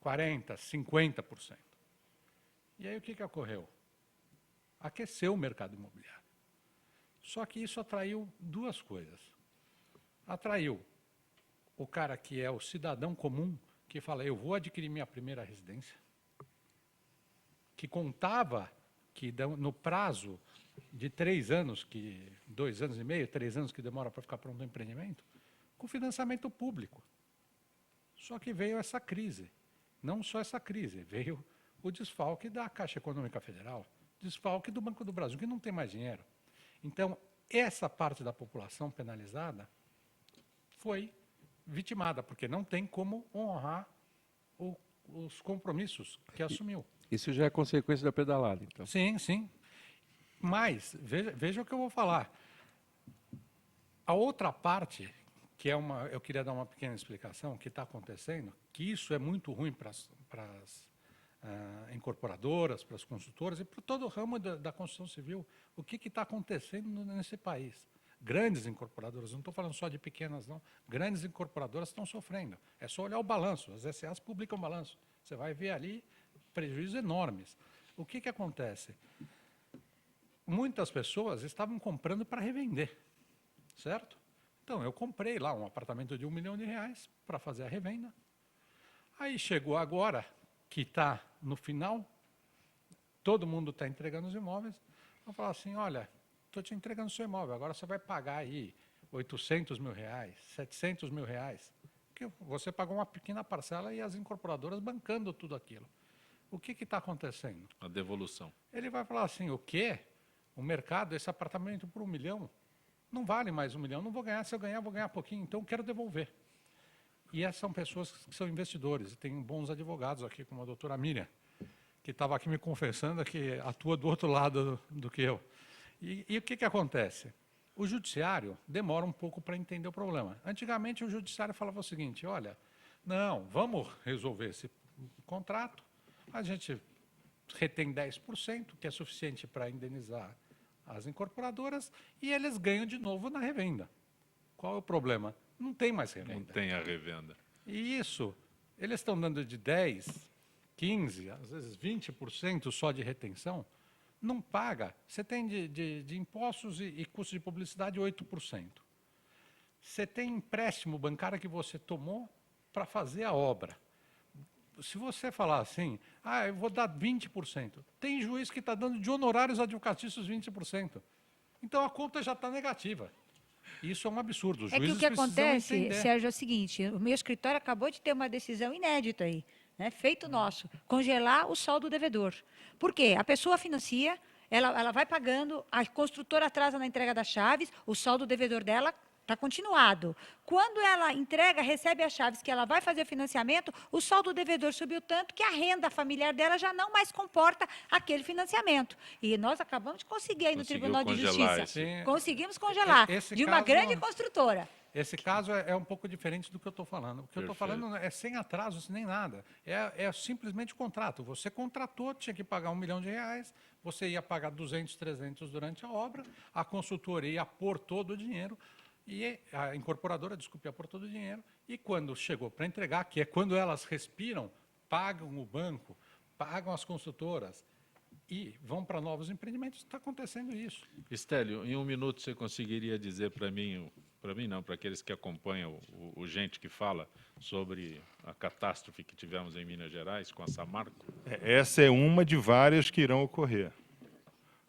Speaker 4: 40%, 50%. E aí o que ocorreu? Aqueceu o mercado imobiliário. Só que isso atraiu duas coisas. Atraiu o cara que é o cidadão comum, que fala, eu vou adquirir minha primeira residência, que contava que no prazo de 3 anos, 2 anos e meio, 3 anos que demora para ficar pronto o empreendimento, com financiamento público. Só que veio essa crise. Não só essa crise, veio o desfalque da Caixa Econômica Federal, desfalque do Banco do Brasil, que não tem mais dinheiro. Então, essa parte da população penalizada foi vitimada, porque não tem como honrar os compromissos que assumiu.
Speaker 5: Isso já é consequência da pedalada, então.
Speaker 4: Sim, sim. Mas, veja o que eu vou falar. A outra parte, que eu queria dar uma pequena explicação, que está acontecendo, que isso é muito ruim para as incorporadoras, para as consultoras e para todo o ramo da construção civil. O que está acontecendo nesse país? Grandes incorporadoras, não estou falando só de pequenas, não. Grandes incorporadoras estão sofrendo. É só olhar o balanço. As SAs publicam o balanço. Você vai ver ali prejuízos enormes. O que acontece? Muitas pessoas estavam comprando para revender, certo? Então, eu comprei lá um apartamento de R$1 milhão para fazer a revenda. Aí chegou agora, que está no final, todo mundo está entregando os imóveis, vão falar assim, olha, estou te entregando o seu imóvel, agora você vai pagar aí R$800 mil, R$700 mil, que você pagou uma pequena parcela e as incorporadoras bancando tudo aquilo. O que está acontecendo?
Speaker 1: A devolução.
Speaker 4: Ele vai falar assim, o quê? O mercado, esse apartamento por R$1 milhão, não vale mais R$1 milhão, não vou ganhar, se eu ganhar, vou ganhar pouquinho, então eu quero devolver. E essas são pessoas que são investidores, e tem bons advogados aqui, como a doutora Miriam, que estava aqui me confessando que atua do outro lado do que eu. E o que acontece? O judiciário demora um pouco para entender o problema. Antigamente, o judiciário falava o seguinte, olha, não, vamos resolver esse contrato, a gente retém 10%, que é suficiente para indenizar as incorporadoras, e eles ganham de novo na revenda. Qual é o problema? Não tem mais revenda.
Speaker 1: Não tem a revenda.
Speaker 4: E isso, eles estão dando de 10%, 15%, às vezes 20% só de retenção, não paga. Você tem de impostos e custos de publicidade 8%. Você tem empréstimo bancário que você tomou para fazer a obra. Se você falar assim, eu vou dar 20%, tem juiz que está dando de honorários advocatícios 20%. Então a conta já está negativa. Isso é um absurdo. Os
Speaker 2: É que o
Speaker 4: juízes
Speaker 2: que
Speaker 4: precisam
Speaker 2: acontece,
Speaker 4: entender.
Speaker 2: Sérgio, é o seguinte, o meu escritório acabou de ter uma decisão inédita aí, né, feito nosso, congelar o saldo devedor. Por quê? A pessoa financia, ela vai pagando, a construtora atrasa na entrega das chaves, o saldo devedor dela está continuado. Quando ela entrega, recebe as chaves que ela vai fazer o financiamento, o saldo devedor subiu tanto que a renda familiar dela já não mais comporta aquele financiamento. E nós acabamos de conseguir aí no
Speaker 1: Conseguiu
Speaker 2: Tribunal de
Speaker 1: congelar
Speaker 2: Justiça.
Speaker 4: esse-
Speaker 2: Conseguimos congelar,
Speaker 4: Esse
Speaker 2: de uma
Speaker 4: caso-
Speaker 2: grande construtora.
Speaker 4: Esse caso é um pouco diferente do que eu estou falando. O que eu estou
Speaker 1: Perfeito.
Speaker 4: falando é sem atrasos nem nada. É simplesmente contrato. Você contratou, tinha que pagar R$1 milhão, você ia pagar 200, 300 durante a obra, a consultora ia pôr todo o dinheiro, e a incorporadora, desculpe, ia pôr todo o dinheiro, e quando chegou para entregar, que é quando elas respiram, pagam o banco, pagam as consultoras e vão para novos empreendimentos, está acontecendo isso.
Speaker 1: Estélio, em um minuto você conseguiria dizer para mim não, para aqueles que acompanham o Gente que Fala, sobre a catástrofe que tivemos em Minas Gerais com a Samarco?
Speaker 3: Essa é uma de várias que irão ocorrer.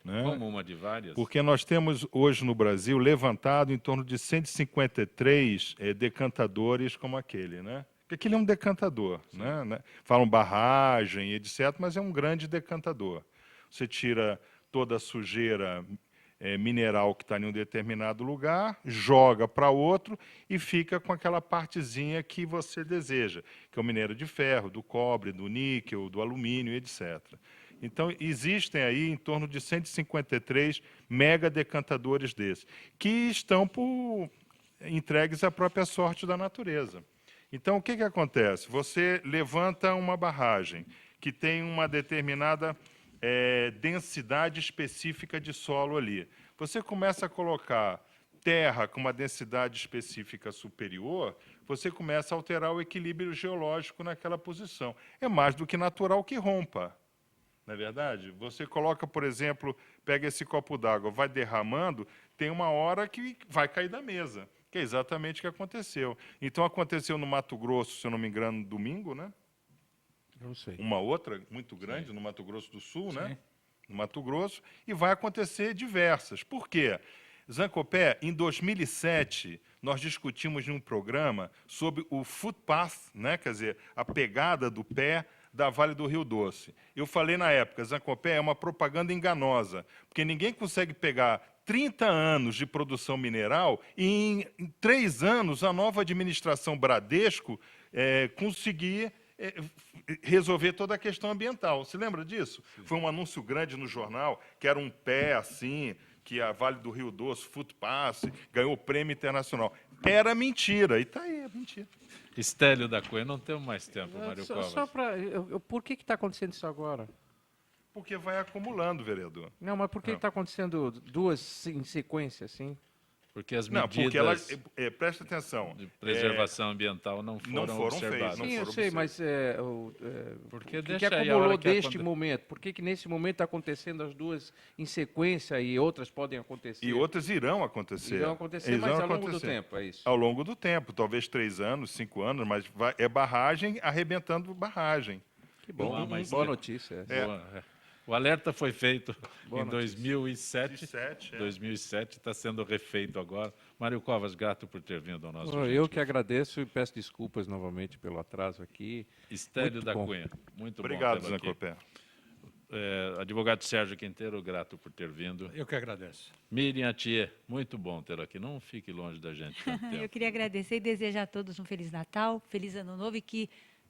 Speaker 3: Né?
Speaker 1: Como uma de várias?
Speaker 3: Porque nós temos hoje no Brasil levantado em torno de 153 decantadores como aquele, né? Porque aquele é um decantador, né? Falam barragem, etc., mas é um grande decantador. Você tira toda a sujeira mineral que está em um determinado lugar, joga para outro e fica com aquela partezinha que você deseja, que é o minério de ferro, do cobre, do níquel, do alumínio, etc. Então, existem aí em torno de 153 mega decantadores desses, que estão entregues à própria sorte da natureza. Então, o que acontece? Você levanta uma barragem que tem uma determinada densidade específica de solo ali. Você começa a colocar terra com uma densidade específica superior, você começa a alterar o equilíbrio geológico naquela posição. É mais do que natural que rompa. Não é verdade? Você coloca, por exemplo, pega esse copo d'água, vai derramando, tem uma hora que vai cair da mesa, que é exatamente o que aconteceu. Então, aconteceu no Mato Grosso, se eu não me engano, no domingo, né?
Speaker 5: Não sei.
Speaker 3: Uma outra muito grande no Mato Grosso do Sul, né? No Mato Grosso, e vai acontecer diversas. Por quê? Zancopé, em 2007, nós discutimos em um programa sobre o footpath, né? Quer dizer, a pegada do pé da Vale do Rio Doce. Eu falei na época, Zancopé é uma propaganda enganosa, porque ninguém consegue pegar 30 anos de produção mineral e em 3 anos a nova administração Bradesco conseguir resolver toda a questão ambiental. Você lembra disso? Sim. Foi um anúncio grande no jornal, que era um pé assim, que a Vale do Rio Doce, Footpass, ganhou o prêmio internacional. Era mentira, e está aí, é mentira.
Speaker 1: Estélio da Cunha, não temos mais tempo, Mário Covas.
Speaker 5: Só para... Por que está acontecendo isso agora?
Speaker 3: Porque vai acumulando, vereador.
Speaker 5: Não, mas por que está acontecendo duas em sequência, assim?
Speaker 1: Porque as
Speaker 3: Não,
Speaker 1: medidas
Speaker 3: porque ela, presta atenção,
Speaker 1: de preservação ambiental não foram observadas.
Speaker 3: Não
Speaker 5: Sim, eu
Speaker 3: foram
Speaker 5: sei,
Speaker 3: observadas.
Speaker 5: mas
Speaker 1: Porque
Speaker 5: o que
Speaker 1: deixa aí a
Speaker 5: acumulou
Speaker 1: hora que
Speaker 5: deste
Speaker 1: aconte-
Speaker 5: momento? Por que nesse momento está acontecendo as duas em sequência e outras podem acontecer?
Speaker 3: E outras irão acontecer.
Speaker 5: Irão acontecer,
Speaker 3: Eles
Speaker 5: mas
Speaker 3: vão
Speaker 5: ao longo do
Speaker 3: acontecer.
Speaker 5: tempo, é isso?
Speaker 3: Ao longo do tempo, talvez 3 anos, 5 anos, mas é barragem arrebentando barragem.
Speaker 5: Que bom,
Speaker 1: Não há mais
Speaker 5: boa
Speaker 1: tempo.
Speaker 5: notícia.
Speaker 1: O alerta foi feito
Speaker 5: Boa
Speaker 1: em
Speaker 5: notícia.
Speaker 1: 2007. 2007 está sendo refeito agora. Mário Covas, grato por ter vindo ao nosso
Speaker 5: Eu
Speaker 1: Gente
Speaker 5: que agradeço e peço desculpas novamente pelo atraso aqui.
Speaker 1: Estélio
Speaker 5: Muito
Speaker 1: da
Speaker 5: bom.
Speaker 1: Cunha, muito
Speaker 3: Obrigado,
Speaker 1: bom tê-lo aqui.
Speaker 3: Zancopé.
Speaker 1: Advogado Sérgio Quinteiro, grato por ter vindo.
Speaker 4: Eu que agradeço.
Speaker 1: Miriam Atier, muito bom tê-lo aqui. Não fique longe da gente tanto
Speaker 2: Eu
Speaker 1: tempo.
Speaker 2: queria agradecer e desejar a todos um Feliz Natal, Feliz Ano Novo e que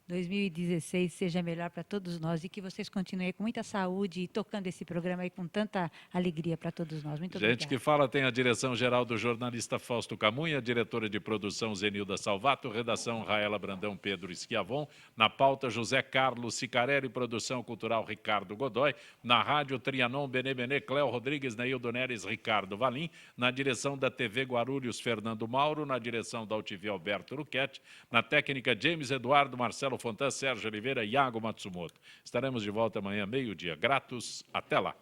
Speaker 2: 2016 seja melhor para todos nós e que vocês continuem com muita saúde e tocando esse programa aí com tanta alegria para todos nós. Muito
Speaker 1: Gente
Speaker 2: obrigada.
Speaker 1: que Fala tem a direção-geral do jornalista Fausto Camunha, diretora de produção Zenilda Salvato, redação Raela Brandão, Pedro Schiavon, na pauta José Carlos Sicarelli, produção cultural Ricardo Godoy, na rádio Trianon, Benê, Cléo Rodrigues, Neildo Neres, Ricardo Valim, na direção da TV Guarulhos, Fernando Mauro, na direção da UTV Alberto Luquete, na técnica James Eduardo, Marcelo Fontan, Sérgio Oliveira e Iago Matsumoto. Estaremos de volta amanhã, meio-dia. Gratos, até lá.